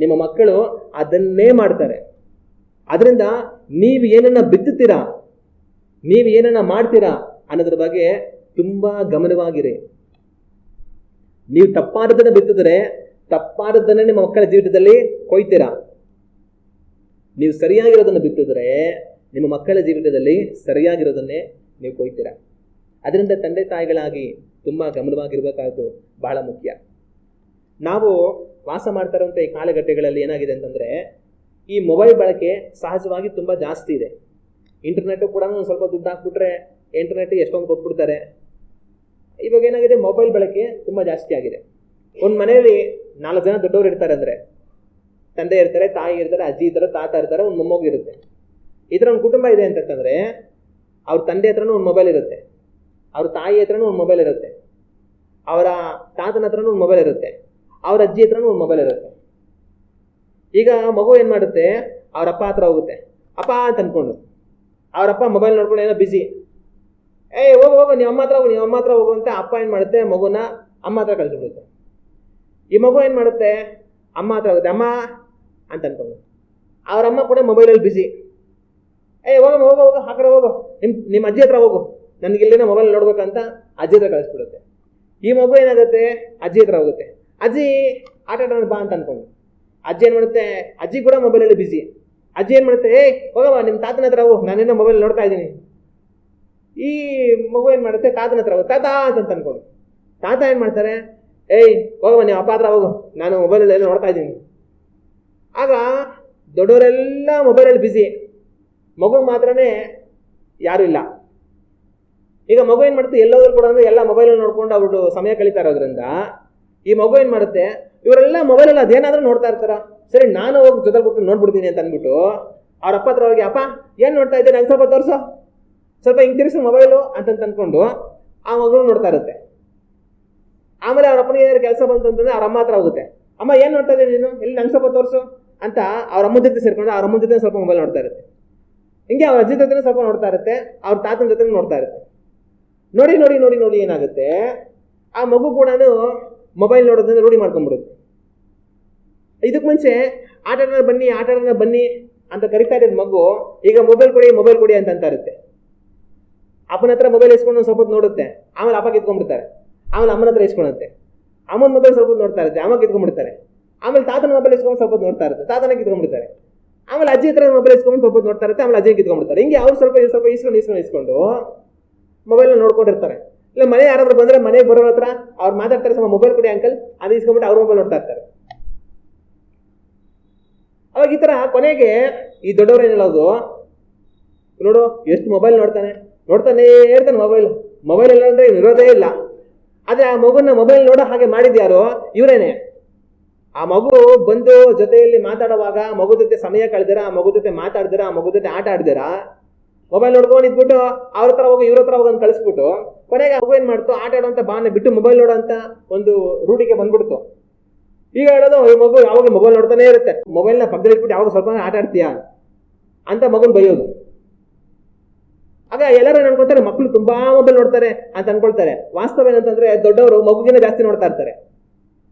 ನಿಮ್ಮ ಮಕ್ಕಳು ಅದನ್ನೇ ಮಾಡ್ತಾರೆ. ಅದರಿಂದ ನೀವು ಏನನ್ನ ಬಿತ್ತುತ್ತೀರಾ, ನೀವು ಏನನ್ನ ಮಾಡ್ತೀರಾ ಅನ್ನೋದ್ರ ಬಗ್ಗೆ ತುಂಬಾ ಗಮನವಾಗಿರಿ. ನೀವು ತಪ್ಪಾದದನ್ನ ಬಿತ್ತಿದ್ರೆ ತಪ್ಪಾದದನ್ನ ನಿಮ್ಮ ಮಕ್ಕಳ ಜೀವಿತದಲ್ಲಿ ಕೊಯ್ತೀರಾ. ನೀವು ಸರಿಯಾಗಿರೋದನ್ನು ಬಿತ್ತಿದ್ರೆ ನಿಮ್ಮ ಮಕ್ಕಳ ಜೀವಿತದಲ್ಲಿ ಸರಿಯಾಗಿರೋದನ್ನೇ ನೀವು ಕೊಯ್ತೀರಾ. ಅದರಿಂದ ತಂದೆ ತಾಯಿಗಳಾಗಿ ತುಂಬ ಗಮನವಾಗಿರ್ಬೇಕಾದ್ದು ಬಹಳ ಮುಖ್ಯ. ನಾವು ವಾಸ ಮಾಡ್ತಾ ಇರುವಂಥ ಈ ಕಾಲಘಟ್ಟಗಳಲ್ಲಿ ಏನಾಗಿದೆ ಅಂತಂದರೆ, ಈ ಮೊಬೈಲ್ ಬಳಕೆ ಸಹಜವಾಗಿ ತುಂಬ ಜಾಸ್ತಿ ಇದೆ. ಇಂಟರ್ನೆಟ್ಟು ಕೂಡ ಒಂದು ಸ್ವಲ್ಪ ದುಡ್ಡು ಹಾಕ್ಬಿಟ್ರೆ ಇಂಟರ್ನೆಟ್ಟಿಗೆ ಎಷ್ಟೊಂದು ಕೊಟ್ಬಿಡ್ತಾರೆ. ಇವಾಗ ಏನಾಗಿದೆ, ಮೊಬೈಲ್ ಬಳಕೆ ತುಂಬ ಜಾಸ್ತಿ ಆಗಿದೆ. ಒಂದು ಮನೆಯಲ್ಲಿ 4 ಜನ ದೊಡ್ಡವರು ಇರ್ತಾರೆ ಅಂದರೆ, ತಂದೆ ಇರ್ತಾರೆ, ತಾಯಿ ಇರ್ತಾರೆ, ಅಜ್ಜಿ ಇರ್ತಾರೆ, ತಾತ ಇರ್ತಾರೆ, ಒಂದು ಮೊಮ್ಮಗು ಇರುತ್ತೆ. ಈ ಥರ ಒಂದು ಕುಟುಂಬ ಇದೆ ಅಂತಂದರೆ, ಅವ್ರ ತಂದೆ ಹತ್ರನೂ ಒಂದು ಮೊಬೈಲ್ ಇರುತ್ತೆ, ಅವ್ರ ತಾಯಿ ಹತ್ರನೂ ಒಂದು ಮೊಬೈಲ್ ಇರುತ್ತೆ, ಅವರ ತಾತನ ಹತ್ರನೂ ಒಂದು ಮೊಬೈಲ್ ಇರುತ್ತೆ, ಅವ್ರ ಅಜ್ಜಿ ಹತ್ರನೂ ಒಂದು ಮೊಬೈಲ್ ಇರುತ್ತೆ. ಈಗ ಮಗು ಏನು ಮಾಡುತ್ತೆ, ಅವ್ರ ಅಪ್ಪ ಹತ್ರ ಹೋಗುತ್ತೆ, ಅಪ್ಪ ಅಂತ ಅಂದ್ಕೊಂಡು. ಅವರಪ್ಪ ಮೊಬೈಲ್ ನೋಡ್ಕೊಂಡು ಏನೋ ಬಿಸಿ, ಹೋಗು ನೀವು ಅಮ್ಮ ಹತ್ರ ಹೋಗು, ನೀವು ಅಮ್ಮ ಹತ್ರ ಹೋಗು ಅಂತ ಅಪ್ಪ ಏನು ಮಾಡುತ್ತೆ, ಮಗುನ ಅಮ್ಮ ಹತ್ರ ಕಳಿಸ್ಬಿಡುತ್ತೆ. ಈ ಮಗು ಏನು ಮಾಡುತ್ತೆ, ಅಮ್ಮ ಹತ್ರ ಹೋಗುತ್ತೆ, ಅಮ್ಮ ಅಂತ ಅನ್ಕೊಂಡು. ಅವರಮ್ಮ ಕೂಡ ಮೊಬೈಲಲ್ಲಿ ಬಿಸಿ, ಹೋಗಮ್ಮ ಹೋಗು ಹೋಗು ಆ ಕಡೆ ಹೋಗು, ನಿಮ್ಮ ಅಜ್ಜಿ ಹತ್ರ ಹೋಗು, ನನಗೆ ಇಲ್ಲಿನ ಮೊಬೈಲ್ ನೋಡ್ಬೇಕಂತ ಅಜ್ಜಿ ಹತ್ರ ಕಳಿಸ್ಬಿಡುತ್ತೆ. ಈ ಮಗು ಏನಾಗುತ್ತೆ, ಅಜ್ಜಿ ಹತ್ರ ಹೋಗುತ್ತೆ, ಅಜ್ಜಿ ಆಟ ಆಡೋಣ ಬಾ ಅಂತ ಅನ್ಕೊಂಡು. ಅಜ್ಜಿ ಏನು ಮಾಡುತ್ತೆ, ಅಜ್ಜಿ ಕೂಡ ಮೊಬೈಲಲ್ಲಿ ಬಿಸಿ. ಅಜ್ಜಿ ಏನು ಮಾಡುತ್ತೆ, ಹೋಗವ ನಿಮ್ಮ ತಾತನ ಹತ್ರ ಹೋಗು, ನಾನೇನೋ ಮೊಬೈಲ್ ನೋಡ್ತಾ ಇದ್ದೀನಿ. ಈ ಮಗು ಏನು ಮಾಡುತ್ತೆ, ತಾತನ ಹತ್ರ ಹೋಗು, ತಾತ ಅಂತ ಅನ್ಕೊಂಡು. ತಾತ ಏನು ಮಾಡ್ತಾರೆ, ಹೋಗವ ನೀವು ಅಪ್ಪ ಹತ್ರ ಹೋಗು, ನಾನು ಮೊಬೈಲಲ್ಲಿ ಎಲ್ಲ ನೋಡ್ತಾ ಇದ್ದೀನಿ. ಆಗ ದೊಡ್ಡವರೆಲ್ಲ ಮೊಬೈಲಲ್ಲಿ ಬಿಸಿ, ಮಗು ಮಾತ್ರನೇ ಯಾರೂ ಇಲ್ಲ. ಈಗ ಮಗು ಏನು ಮಾಡುತ್ತೆ, ಎಲ್ಲೋದ್ರು ಕೂಡ ಅಂದರೆ ಎಲ್ಲ ಮೊಬೈಲಲ್ಲಿ ನೋಡ್ಕೊಂಡು ಅವ್ರು ಸಮಯ ಕಳೀತಾ ಇರೋದ್ರಿಂದ ಈ ಮಗು ಏನು ಮಾಡುತ್ತೆ, ಇವರೆಲ್ಲ ಮೊಬೈಲಲ್ಲಿ ಅದೇನಾದರೂ ನೋಡ್ತಾ ಇರ್ತಾರ, ಸರಿ ನಾನು ಹೋಗಿ ಜೊತೆ ಕೂತ್ಕೊಂಡು ನೋಡ್ಬಿಡ್ತೀನಿ ಅಂತ ಅಂದ್ಬಿಟ್ಟು ಅವ್ರ ಅಪ್ಪ ಹತ್ರ ಹೋಗಿ, ಅಪ್ಪ ಏನು ನೋಡ್ತಾ ಇದ್ದೆ, ನಂಗೆ ಸ್ವಲ್ಪ ತೋರಿಸೋ, ಸ್ವಲ್ಪ ಹಿಂಗೆ ತಿರ್ಸು ಮೊಬೈಲು ಅಂತಂತ ಅಂದ್ಕೊಂಡು ಆ ಮಗು ನೋಡ್ತಾ ಇರುತ್ತೆ. ಆಮೇಲೆ ಅವ್ರ ಅಪ್ಪನಿಗೆ ಏನಾದ್ರು ಕೆಲಸ ಬಂತು ಅಂತಂದರೆ ಅವ್ರ ಅಮ್ಮ ಹತ್ರ ಹೋಗುತ್ತೆ, ಅಮ್ಮ ಏನು ನೋಡ್ತಾ ಇದ್ದೀನಿ ನೀನು, ಇಲ್ಲಿ ನಂಗೆ ಸ್ವಲ್ಪ ತೋರಿಸು ಅಂತ ಅವ್ರ ಅಮ್ಮನ ಜೊತೆ ಸೇರ್ಕೊಂಡು ಅವ್ರ ಅಮ್ಮನ ಜೊತೆ ಸ್ವಲ್ಪ ಮೊಬೈಲ್ ನೋಡ್ತಾ ಇರುತ್ತೆ. ಹಿಂಗೆ ಅವ್ರ ಅಜ್ಜಿ ಜೊತೆ ಸ್ವಲ್ಪ ನೋಡ್ತಾ ಇರುತ್ತೆ, ಅವ್ರ ತಾತನ ಜೊತೆ ನೋಡ್ತಾ ಇರುತ್ತೆ. ನೋಡಿ ನೋಡಿ ನೋಡಿ ನೋಡಿ ಏನಾಗುತ್ತೆ, ಆ ಮಗು ಕೂಡ ಮೊಬೈಲ್ ನೋಡೋದನ್ನ ರೂಢಿ ಮಾಡ್ಕೊಂಡ್ಬಿಡುತ್ತೆ. ಇದಕ್ಕೆ ಮುಂಚೆ ಆಟ ಆಡೋಣ ಬನ್ನಿ, ಆಟ ಆಡೋಣ ಬನ್ನಿ ಅಂತ ಕರಿತಾ ಇದ್ದ ಮಗು ಈಗ ಮೊಬೈಲ್ ಕೊಡಿ ಅಂತ ಇರುತ್ತೆ. ಅಪ್ಪನ ಹತ್ರ ಮೊಬೈಲ್ ಇಸ್ಕೊಂಡು ಸ್ವಲ್ಪ ನೋಡುತ್ತೆ, ಆಮೇಲೆ ಅಪ್ಪ ಕಿತ್ಕೊಂಡ್ಬಿಡ್ತಾರೆ, ಆಮೇಲೆ ಅಮ್ಮನ ಹತ್ರ ಇಸ್ಕೊಳುತ್ತೆ, ಅಮ್ಮನ ಮೊಬೈಲ್ ಸ್ವಲ್ಪ ನೋಡ್ತಾ ಇರುತ್ತೆ, ಅಮ್ಮ ಕಿತ್ಕೊಂಡ್ಬಿಡ್ತಾರೆ, ಆಮೇಲೆ ತಾತನ ಮೊಬೈಲ್ ಇಸ್ಕೊಂಡು ಸ್ವಲ್ಪ ನೋಡ್ತಾ ಇರುತ್ತೆ, ತಾತನ ಕಿತ್ಕೊಂಡ್ಬಿಡ್ತಾರೆ, ಆಮೇಲೆ ಅಜ್ಜಿ ಹತ್ರ ಮೊಬೈಲ್ ಇಸ್ಕೊಂಡು ಸ್ವಲ್ಪ ನೋಡ್ತಾ ಇರುತ್ತೆ, ಆಮೇಲೆ ಅಜ್ಜಿ ಕಿತ್ಕೊಂಡ್ಬಿಡ್ತಾರೆ. ಹಿಂಗೆ ಅವ್ರು ಸ್ವಲ್ಪ ಇಸ್ಕೊಂಡು ಮೊಬೈಲ್ನ ನೋಡ್ಕೊಂಡಿರ್ತಾರೆ. ಇಲ್ಲ ಮನೆ ಯಾರಾದ್ರೂ ಬಂದರೆ ಮನೆಗೆ ಬರೋರ ಹತ್ರ ಅವ್ರು ಮಾತಾಡ್ತಾರೆ, ಸ್ವಲ್ಪ ಮೊಬೈಲ್ ಕೊಡಿ ಅಂಕಲ್, ಅದು ಇಸ್ಕೊಂಡ್ಬಿಟ್ಟು ಅವ್ರ ಮೊಬೈಲ್ ನೋಡ್ತಾ ಇರ್ತಾರೆ. ಅವಾಗ ಈ ಥರ ಕೊನೆಗೆ ಈ ದೊಡ್ಡವ್ರು ಏನು ಹೇಳೋದು, ನೋಡು ಎಷ್ಟು ಮೊಬೈಲ್ ನೋಡ್ತಾನೆ ಇರ್ತಾನೆ, ಮೊಬೈಲ್ ಇಲ್ಲ ಅಂದರೆ ಇರೋದೇ ಇಲ್ಲ. ಆದರೆ ಆ ಮಗುನ ಮೊಬೈಲ್ ನೋಡೋ ಹಾಗೆ ಮಾಡಿದ್ಯಾರು, ಇವರೇನೆ. ಆ ಮಗು ಬಂದು ಜೊತೆಯಲ್ಲಿ ಮಾತಾಡುವಾಗ ಮಗು ಜೊತೆ ಸಮಯ ಕಳೆದಿರ, ಆ ಮಗು ಜೊತೆ ಮಾತಾಡ್ದಿರ, ಆ ಮಗು ಜೊತೆ ಆಟ ಆಡ್ದಿರ, ಮೊಬೈಲ್ ನೋಡ್ಕೊಂಡು ಇದ್ಬಿಟ್ಟು ಅವ್ರ ಹತ್ರ ಹೋಗಿ ಇವ್ರ ಹತ್ರ ಹೋಗಿ ಕಳಿಸ್ಬಿಟ್ಟು ಕೊನೆಗೆ ಮಗು ಏನು ಮಾಡ್ತು, ಆಟ ಆಡೋಂಥ ಬಾನ ಬಿಟ್ಟು ಮೊಬೈಲ್ ನೋಡೋಂಥ ಒಂದು ರೂಢಿಗೆ ಬಂದ್ಬಿಡ್ತು. ಈಗ ಹೇಳೋದು, ಈ ಮಗು ಯಾವಾಗ ಮೊಬೈಲ್ ನೋಡ್ತಾನೆ ಇರುತ್ತೆ, ಮೊಬೈಲ್ನ ಪಕ್ಕದಲ್ಲಿ ಇಟ್ಬಿಟ್ಟು ಯಾವಾಗ ಸ್ವಲ್ಪ ಆಟ ಆಡ್ತೀಯಾ ಅಂತ ಮಗುನ ಬೈಯೋದು. ಆಗ ಎಲ್ಲರೂ ಅನ್ಕೊಳ್ತಾರೆ ಮಕ್ಕಳು ತುಂಬಾ ಮೊಬೈಲ್ ನೋಡ್ತಾರೆ ಅಂತ ಅನ್ಕೊಳ್ತಾರೆ. ವಾಸ್ತವ ಏನಂತಂದ್ರೆ ದೊಡ್ಡವರು ಮಗುಗಿನ ಜಾಸ್ತಿ ನೋಡ್ತಾ ಇರ್ತಾರೆ.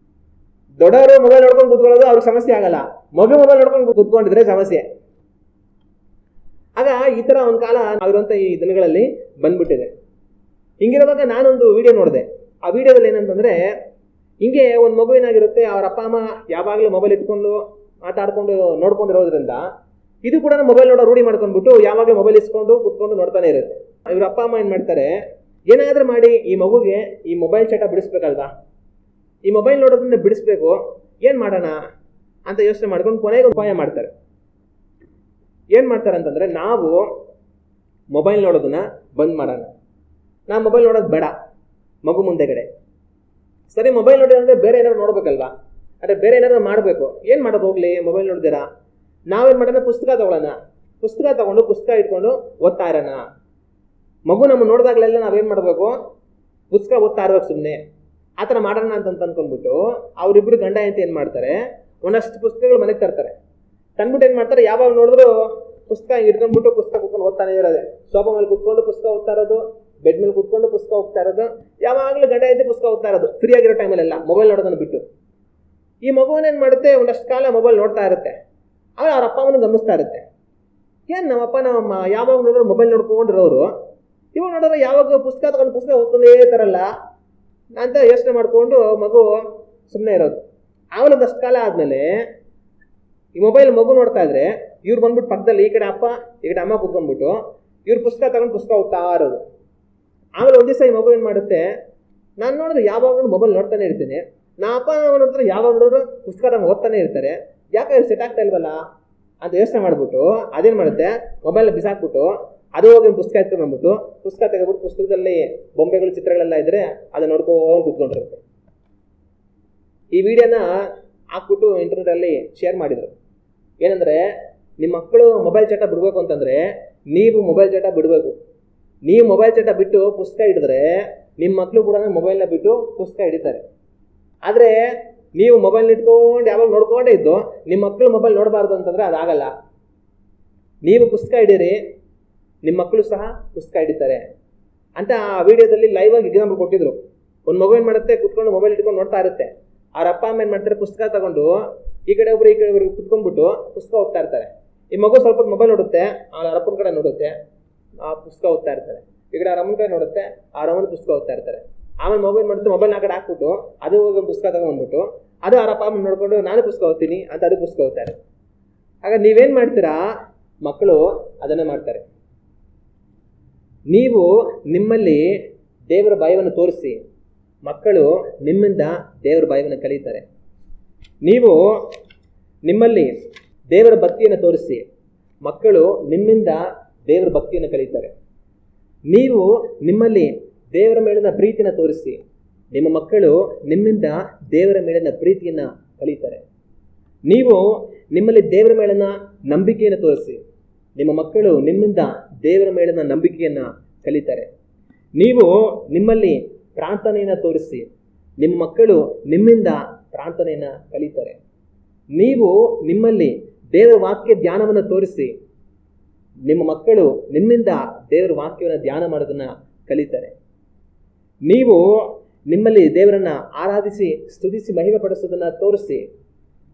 ದೊಡ್ಡವರು ಮೊಬೈಲ್ ನೋಡ್ಕೊಂಡು ಕೂತ್ಕೊಳ್ಳೋದು ಅವ್ರಿಗೆ ಸಮಸ್ಯೆ ಆಗಲ್ಲ, ಮಗು ಮೊಬೈಲ್ ನೋಡ್ಕೊಂಡು ಕೂತ್ಕೊಂಡಿದ್ರೆ ಸಮಸ್ಯೆ. ಆಗ ಈ ತರ ಒಂದು ಕಾಲ ಆಗಿರುವಂತ ಈ ದಿನಗಳಲ್ಲಿ ಬಂದ್ಬಿಟ್ಟಿದೆ. ಹಿಂಗಿರುವಾಗ ನಾನೊಂದು ವಿಡಿಯೋ ನೋಡಿದೆ. ಆ ವಿಡಿಯೋದಲ್ಲಿ ಏನಂತಂದ್ರೆ, ಹಿಂಗೆ ಒಂದು ಮಗು ಏನಾಗಿರುತ್ತೆ, ಅವ್ರ ಅಪ್ಪ ಅಮ್ಮ ಯಾವಾಗಲೂ ಮೊಬೈಲ್ ಇಟ್ಕೊಂಡು ಮಾತಾಡ್ಕೊಂಡು ನೋಡ್ಕೊಂಡಿರೋದ್ರಿಂದ ಇದು ಕೂಡ ಮೊಬೈಲ್ ನೋಡೋ ರೂಢಿ ಮಾಡ್ಕೊಂಡ್ಬಿಟ್ಟು ಯಾವಾಗ ಮೊಬೈಲ್ ಇಸ್ಕೊಂಡು ಕುತ್ಕೊಂಡು ನೋಡ್ತಾನೆ ಇರುತ್ತೆ. ಇವ್ರ ಅಪ್ಪ ಅಮ್ಮ ಏನು ಮಾಡ್ತಾರೆ, ಏನಾದರೂ ಮಾಡಿ ಈ ಮಗುಗೆ ಈ ಮೊಬೈಲ್ ಚಟ ಬಿಡಿಸ್ಬೇಕಲ್ವಾ, ಈ ಮೊಬೈಲ್ ನೋಡೋದನ್ನ ಬಿಡಿಸ್ಬೇಕು, ಏನು ಮಾಡೋಣ ಅಂತ ಯೋಚನೆ ಮಾಡ್ಕೊಂಡು ಕೊನೆಗೆ ಉಪಾಯ ಮಾಡ್ತಾರೆ. ಏನು ಮಾಡ್ತಾರೆ ಅಂತಂದರೆ, ನಾವು ಮೊಬೈಲ್ ನೋಡೋದನ್ನ ಬಂದ್ ಮಾಡೋಣ, ನಾವು ಮೊಬೈಲ್ ನೋಡೋದು ಬೇಡ ಮಗು ಮುಂದೆಗಡೆ. ಸರಿ, ಮೊಬೈಲ್ ನೋಡಿದ್ರೆ ಬೇರೆ ಏನಾದ್ರು ನೋಡ್ಬೇಕಲ್ವಾ, ಅಂದರೆ ಬೇರೆ ಏನಾದ್ರು ಮಾಡಬೇಕು. ಏನು ಮಾಡೋದು ಹೋಗ್ಲಿ, ಮೊಬೈಲ್ ನೋಡಿದಿರಾ, ನಾವೇನು ಮಾಡೋಣ, ಪುಸ್ತಕ ತಗೊಳ್ಳೋಣ, ಪುಸ್ತಕ ತಗೊಂಡು ಪುಸ್ತಕ ಇಟ್ಕೊಂಡು ಓದ್ತಾ ಇರೋಣ. ಮಗು ನಮ್ಮ ನೋಡಿದಾಗಲೆಲ್ಲ ನಾವೇನು ಮಾಡಬೇಕು, ಪುಸ್ತಕ ಓದ್ತಾ ಇರ್ಬೇಕು ಸುಮ್ಮನೆ. ಆ ಥರ ಮಾಡೋಣ ಅಂತ ಅಂದ್ಕೊಂಡ್ಬಿಟ್ಟು ಅವರಿಬ್ಬರು ಗಂಡ ಹೆಂಡತಿ ಏನು ಮಾಡ್ತಾರೆ, ಒಂದಷ್ಟು ಪುಸ್ತಕಗಳು ಮನೆಗೆ ತರ್ತಾರೆ. ತಂದ್ಬಿಟ್ಟು ಏನು ಮಾಡ್ತಾರೆ, ಯಾವಾಗ ನೋಡಿದ್ರು ಪುಸ್ತಕ ಇಟ್ಕೊಂಡ್ಬಿಟ್ಟು ಪುಸ್ತಕ ಕುತ್ಕೊಂಡು ಓದ್ತಾನೆ ಇರೋದೆ. ಸೋಫಾ ಮೇಲೆ ಕುತ್ಕೊಂಡು ಪುಸ್ತಕ ಓದ್ತಾ ಇರೋದು, ಬೆಡ್ ಮೇಲೆ ಕುತ್ಕೊಂಡು ಪುಸ್ತಕ ಹೋಗ್ತಾ ಇರೋದು, ಯಾವಾಗಲೂ ಗಂಡ ಹೆಂಡತಿ ಪುಸ್ತಕ ಓದ್ತಾ ಇರೋದು, ಫ್ರೀ ಆಗಿರೋ ಟೈಮಲ್ಲೆಲ್ಲ ಮೊಬೈಲ್ ನೋಡೋದನ್ನು ಬಿಟ್ಟು. ಈ ಮಗುವನ್ನೇನು ಮಾಡುತ್ತೆ, ಒಂದಷ್ಟು ಕಾಲ ಮೊಬೈಲ್ ನೋಡ್ತಾ ಇರುತ್ತೆ. ಆಮೇಲೆ ಅವ್ರ ಅಪ್ಪ ಅಮ್ಮನ ಗಮನಿಸ್ತಾ ಇರುತ್ತೆ, ಏನು ನಮ್ಮಪ್ಪ ನಮ್ಮಮ್ಮ ಯಾವಾಗ ನೋಡಿದ್ರು ಮೊಬೈಲ್ ನೋಡ್ಕೊಂಡಿರೋರು, ಇವಾಗ ನೋಡಿದ್ರೆ ಯಾವಾಗ ಪುಸ್ತಕ ತಗೊಂಡು ಪುಸ್ತಕ ಓದ್ಕೊಂಡೇ ಇರ್ತಾರಲ್ಲ ಅಂತ ಯೋಚನೆ ಮಾಡಿಕೊಂಡು ಮಗು ಸುಮ್ಮನೆ ಇರೋದು. ಆಮೇಲೆ ಒಂದಷ್ಟು ಕಾಲ ಆದಮೇಲೆ ಈ ಮೊಬೈಲ್ ಮಗು ನೋಡ್ತಾ ಇದ್ರೆ ಇವ್ರು ಬಂದ್ಬಿಟ್ಟು ಪಕ್ಕದಲ್ಲಿ ಈ ಕಡೆ ಅಪ್ಪ ಈ ಕಡೆ ಅಮ್ಮ ಕೂತ್ಕೊಂಡ್ಬಿಟ್ಟು ಇವ್ರು ಪುಸ್ತಕ ತಗೊಂಡು ಪುಸ್ತಕ ಓದ್ತಾ ಇರೋದು. ಆಮೇಲೆ ಒಂದ್ ದಿವಸ ಈ ಮಗು ಏನ್ ಮಾಡುತ್ತೆ, ನಾನು ನೋಡಿದ್ರೆ ಯಾವಾಗಲೂ ಮೊಬೈಲ್ ನೋಡ್ತಾನೆ ಇರ್ತೀನಿ, ನಾ ಅಪ್ಪ ನೋಡಿದ್ರೆ ಯಾವಾಗ ನೋಡಿದ್ರು ಪುಸ್ತಕ ಓದ್ತಾನೆ ಇರ್ತಾರೆ, ಯಾಕೆ ಸೆಟ್ ಆಗ್ತಾ ಇಲ್ವಲ್ಲ ಅಂತ ಯೋಚನೆ ಮಾಡ್ಬಿಟ್ಟು ಅದೇನ್ ಮಾಡುತ್ತೆ, ಮೊಬೈಲ್ ಬಿಸಾಕ್ಬಿಟ್ಟು ಅದು ಹೋಗಿ ಪುಸ್ತಕ ಎತ್ಕೊಂಡು ಬಂದ್ಬಿಟ್ಟು ಪುಸ್ತಕ ತೆಗೆದ್ಬಿಟ್ಟು ಪುಸ್ತಕದಲ್ಲಿ ಬೊಂಬೆಗಳು ಚಿತ್ರಗಳೆಲ್ಲ ಇದ್ರೆ ಅದನ್ನ ನೋಡ್ಕೊಂಡು ಕೂತ್ಕೊಂಡಿರುತ್ತೆ. ಈ ವಿಡಿಯೋನ ಹಾಕ್ಬಿಟ್ಟು ಇಂಟರ್ನೆಟ್ ಅಲ್ಲಿ ಶೇರ್ ಮಾಡಿದ್ರು. ಏನಂದ್ರೆ, ನಿಮ್ಮ ಮಕ್ಕಳು ಮೊಬೈಲ್ ಚಟ ಬಿಡ್ಬೇಕು ಅಂತಂದ್ರೆ ನೀವು ಮೊಬೈಲ್ ಚಟ ಬಿಡಬೇಕು. ನೀವು ಮೊಬೈಲ್ ಚಟ ಬಿಟ್ಟು ಪುಸ್ತಕ ಹಿಡಿದ್ರೆ ನಿಮ್ಮ ಮಕ್ಕಳು ಕೂಡ ಮೊಬೈಲ್ನ ಬಿಟ್ಟು ಪುಸ್ತಕ ಹಿಡಿತಾರೆ. ಆದರೆ ನೀವು ಮೊಬೈಲ್ ಇಟ್ಕೊಂಡು ಯಾವಾಗ ನೋಡ್ಕೊಂಡೇ ಇದ್ದು ನಿಮ್ಮ ಮಕ್ಕಳು ಮೊಬೈಲ್ ನೋಡಬಾರ್ದು ಅಂತಂದ್ರೆ ಅದಾಗಲ್ಲ. ನೀವು ಪುಸ್ತಕ ಹಿಡೀರಿ, ನಿಮ್ಮ ಮಕ್ಕಳು ಸಹ ಪುಸ್ತಕ ಹಿಡಿತಾರೆ ಅಂತ ಆ ವಿಡಿಯೋದಲ್ಲಿ ಲೈವ್ ಆಗಿ ಎಕ್ಸಾಂಪಲ್ ಕೊಟ್ಟಿದ್ರು. ಒಂದು ಮಗು ಏನ್ ಮಾಡುತ್ತೆ, ಕುತ್ಕೊಂಡು ಮೊಬೈಲ್ ಇಟ್ಕೊಂಡು ನೋಡ್ತಾ ಇರುತ್ತೆ. ಅವ್ರ ಅಪ್ಪ ಅಮ್ಮ ಏನ್ ಮಾಡ್ತಾರೆ, ಪುಸ್ತಕ ತಗೊಂಡು ಈ ಕಡೆ ಒಬ್ರು ಕುತ್ಕೊಂಡ್ಬಿಟ್ಟು ಪುಸ್ತಕ ಓದ್ತಾ ಇರ್ತಾರೆ. ಈ ಮಗು ಸ್ವಲ್ಪ ಮೊಬೈಲ್ ನೋಡುತ್ತೆ, ಅವ್ರ ಅಪ್ಪನ ಕಡೆ ನೋಡುತ್ತೆ, ಆ ಪುಸ್ತಕ ಓದ್ತಾ ಇರ್ತಾರೆ. ಈ ಕಡೆ ಅವ್ರ ಅಮ್ಮನ ಕಡೆ ನೋಡುತ್ತೆ, ಅವ್ರ ಅಮ್ಮನ ಪುಸ್ತಕ ಓದ್ತಾ ಇರ್ತಾರೆ. ಆಮೇಲೆ ಮೊಬೈಲ್ ಮಾಡುತ್ತೆ, ಮೊಬೈಲ್ ಆ ಕಡೆ ಹಾಕ್ಬಿಟ್ಟು ಅದು ಹೋಗಿ ಪುಸ್ತಕ ತಗೊಂಡ್ಬಿಟ್ಟು ಅದು ಅವ್ರ ಅಪ್ಪ ಅಮ್ಮ ನೋಡ್ಕೊಂಡು ನಾನು ಪುಸ್ತಕ ಓದ್ತೀನಿ ಅಂತ ಅದು ಪುಸ್ತಕ ಓದ್ತಾರೆ. ಆಗ ನೀವೇನ್ ಮಾಡ್ತೀರಾ, ಮಕ್ಕಳು ಅದನ್ನೇ ಮಾಡ್ತಾರೆ. ನೀವು ನಿಮ್ಮಲ್ಲಿ ದೇವರ ಭಯವನ್ನು ತೋರಿಸಿ, ಮಕ್ಕಳು ನಿಮ್ಮಿಂದ ದೇವರ ಭಯವನ್ನು ಕಲಿತಾರೆ. ನೀವು ನಿಮ್ಮಲ್ಲಿ ದೇವರ ಭಕ್ತಿಯನ್ನು ತೋರಿಸಿ, ಮಕ್ಕಳು ನಿಮ್ಮಿಂದ ದೇವರ ಭಕ್ತಿಯನ್ನು ಕಲಿತಾರೆ. ನೀವು ನಿಮ್ಮಲ್ಲಿ ದೇವರ ಮೇಲಿನ ಪ್ರೀತಿಯನ್ನು ತೋರಿಸಿ, ನಿಮ್ಮ ಮಕ್ಕಳು ನಿಮ್ಮಿಂದ ದೇವರ ಮೇಲಿನ ಪ್ರೀತಿಯನ್ನು ಕಲಿತಾರೆ. ನೀವು ನಿಮ್ಮಲ್ಲಿ ದೇವರ ಮೇಲಿನ ನಂಬಿಕೆಯನ್ನು ತೋರಿಸಿ, ನಿಮ್ಮ ಮಕ್ಕಳು ನಿಮ್ಮಿಂದ ದೇವರ ಮೇಲಿನ ನಂಬಿಕೆಯನ್ನು ಕಲಿತಾರೆ. ನೀವು ನಿಮ್ಮಲ್ಲಿ ಪ್ರಾರ್ಥನೆಯನ್ನು ತೋರಿಸಿ, ನಿಮ್ಮ ಮಕ್ಕಳು ನಿಮ್ಮಿಂದ ಪ್ರಾರ್ಥನೆಯನ್ನು ಕಲಿತಾರೆ. ನೀವು ನಿಮ್ಮಲ್ಲಿ ದೇವರ ವಾಕ್ಯ ಧ್ಯಾನವನ್ನು ತೋರಿಸಿ, ನಿಮ್ಮ ಮಕ್ಕಳು ನಿಮ್ಮಿಂದ ದೇವರ ವಾಕ್ಯವನ್ನು ಧ್ಯಾನ ಮಾಡೋದನ್ನ ಕಲಿತಾರೆ. ನೀವು ನಿಮ್ಮಲ್ಲಿ ದೇವರನ್ನ ಆರಾಧಿಸಿ ಸ್ತುತಿಸಿ ಮಹಿಮೆ ಪಡಿಸೋದನ್ನ ತೋರಿಸಿ,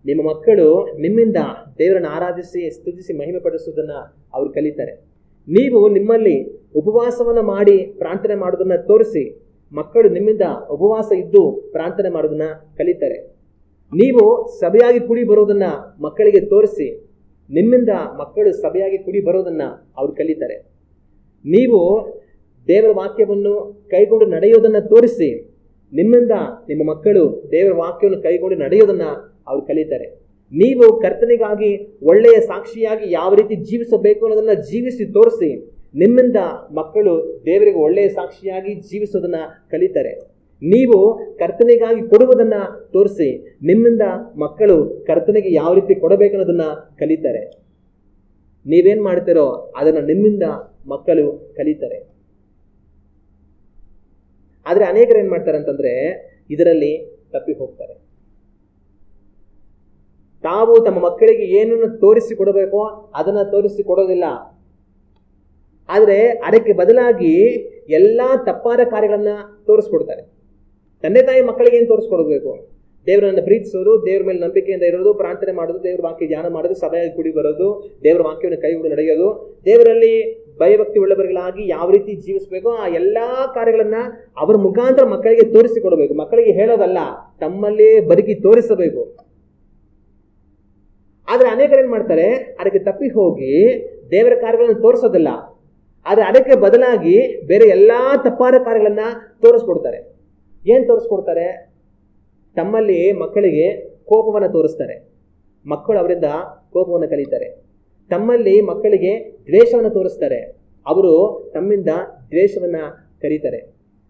ನಿಮ್ಮ ಮಕ್ಕಳು ನಿಮ್ಮಿಂದ ದೇವರನ್ನು ಆರಾಧಿಸಿ ಸ್ತುತಿಸಿ ಮಹಿಮೆ ಪಡಿಸೋದನ್ನ ಅವರು ಕಲಿತಾರೆ. ನೀವು ನಿಮ್ಮಲ್ಲಿ ಉಪವಾಸವನ್ನ ಮಾಡಿ ಪ್ರಾರ್ಥನೆ ಮಾಡೋದನ್ನ ತೋರಿಸಿ, ಮಕ್ಕಳು ನಿಮ್ಮಿಂದ ಉಪವಾಸ ಇದ್ದು ಪ್ರಾರ್ಥನೆ ಮಾಡೋದನ್ನ ಕಲಿತಾರೆ. ನೀವು ಸಭೆಯಾಗಿ ಕುಡಿ ಬರೋದನ್ನ ಮಕ್ಕಳಿಗೆ ತೋರಿಸಿ, ನಿಮ್ಮಿಂದ ಮಕ್ಕಳು ಸಭೆಯಾಗಿ ಕುಡಿ ಬರೋದನ್ನ ಅವ್ರು ಕಲಿತಾರೆ. ನೀವು ದೇವರ ವಾಕ್ಯವನ್ನು ಕೈಗೊಂಡು ನಡೆಯೋದನ್ನ ತೋರಿಸಿ, ನಿಮ್ಮಿಂದ ನಿಮ್ಮ ಮಕ್ಕಳು ದೇವರ ವಾಕ್ಯವನ್ನು ಕೈಗೊಂಡು ನಡೆಯೋದನ್ನ ಅವ್ರು ಕಲಿತಾರೆ. ನೀವು ಕರ್ತನಿಗಾಗಿ ಒಳ್ಳೆಯ ಸಾಕ್ಷಿಯಾಗಿ ಯಾವ ರೀತಿ ಜೀವಿಸಬೇಕು ಅನ್ನೋದನ್ನ ಜೀವಿಸಿ ತೋರಿಸಿ, ನಿಮ್ಮಿಂದ ಮಕ್ಕಳು ದೇವರಿಗೆ ಒಳ್ಳೆಯ ಸಾಕ್ಷಿಯಾಗಿ ಜೀವಿಸೋದನ್ನ ಕಲಿತಾರೆ. ನೀವು ಕರ್ತನಿಗಾಗಿ ಕೊಡುವುದನ್ನ ತೋರಿಸಿ, ನಿಮ್ಮಿಂದ ಮಕ್ಕಳು ಕರ್ತನಿಗೆ ಯಾವ ರೀತಿ ಕೊಡಬೇಕನ್ನೋದನ್ನ ಕಲಿತಾರೆ. ನೀವೇನ್ ಮಾಡ್ತೀರೋ ಅದನ್ನ ನಿಮ್ಮಿಂದ ಮಕ್ಕಳು ಕಲಿತಾರೆ. ಆದ್ರೆ ಅನೇಕರು ಏನ್ ಮಾಡ್ತಾರೆ ಅಂತಂದ್ರೆ ಇದರಲ್ಲಿ ತಪ್ಪಿ ಹೋಗ್ತಾರೆ. ತಾವು ತಮ್ಮ ಮಕ್ಕಳಿಗೆ ಏನನ್ನು ತೋರಿಸಿ ಕೊಡಬೇಕೋ ಅದನ್ನ ತೋರಿಸಿ ಕೊಡೋದಿಲ್ಲ. ಆದ್ರೆ ಅದಕ್ಕೆ ಬದಲಾಗಿ ಎಲ್ಲಾ ತಪ್ಪಾದ ಕಾರ್ಯಗಳನ್ನ ತೋರಿಸ್ಕೊಡ್ತಾರೆ. ತಂದೆ ತಾಯಿ ಮಕ್ಕಳಿಗೆ ಏನು ತೋರಿಸ್ಕೊಡ್ಬೇಕು? ದೇವರನ್ನ ಪ್ರೀತಿಸೋದು, ದೇವರ ಮೇಲೆ ನಂಬಿಕೆಯಿಂದ ಇರೋದು, ಪ್ರಾರ್ಥನೆ ಮಾಡೋದು, ದೇವರ ವಾಕ್ಯ ಧ್ಯಾನ ಮಾಡೋದು, ಸಭೆಯಾಗಿ ಕೂಡಿ ಬರೋದು, ದೇವರ ವಾಕ್ಯವನ್ನು ಕೈಗೊಂಡು ನಡೆಯೋದು, ದೇವರಲ್ಲಿ ಭಯಭಕ್ತಿ ಉಳ್ಳವர்களಾಗಿ ಯಾವ ರೀತಿ ಜೀವಿಸಬೇಕು ಆ ಎಲ್ಲಾ ಕಾರ್ಯಗಳನ್ನ ಅವರ ಮುಖಾಂತರ ಮಕ್ಕಳಿಗೆ ತೋರಿಸಿಕೊಡಬೇಕು. ಮಕ್ಕಳಿಗೆ ಹೇಳೋದಲ್ಲ, ತಮ್ಮಲ್ಲೇ ಬದುಕಿ ತೋರಿಸಬೇಕು. ಆದ್ರೆ ಅನೇಕರು ಏನ್ ಮಾಡ್ತಾರೆ, ಅದಕ್ಕೆ ತಪ್ಪಿ ಹೋಗಿ ದೇವರ ಕಾರ್ಯಗಳನ್ನು ತೋರಿಸೋದಿಲ್ಲ, ಆದ್ರೆ ಅದಕ್ಕೆ ಬದಲಾಗಿ ಬೇರೆ ಎಲ್ಲಾ ತಪ್ಪಾದ ಕಾರ್ಯಗಳನ್ನ ತೋರಿಸ್ಕೊಡ್ತಾರೆ. ಏನ್ ತೋರಿಸ್ಕೊಡ್ತಾರೆ? ತಮ್ಮಲ್ಲಿ ಮಕ್ಕಳಿಗೆ ಕೋಪವನ್ನು ತೋರಿಸ್ತಾರೆ, ಮಕ್ಕಳು ಅವರಿಂದ ಕೋಪವನ್ನು ಕಲಿತಾರೆ. ತಮ್ಮಲ್ಲಿ ಮಕ್ಕಳಿಗೆ ದ್ವೇಷವನ್ನು ತೋರಿಸ್ತಾರೆ, ಅವರು ತಮ್ಮಿಂದ ದ್ವೇಷವನ್ನ ಕಲಿತಾರೆ.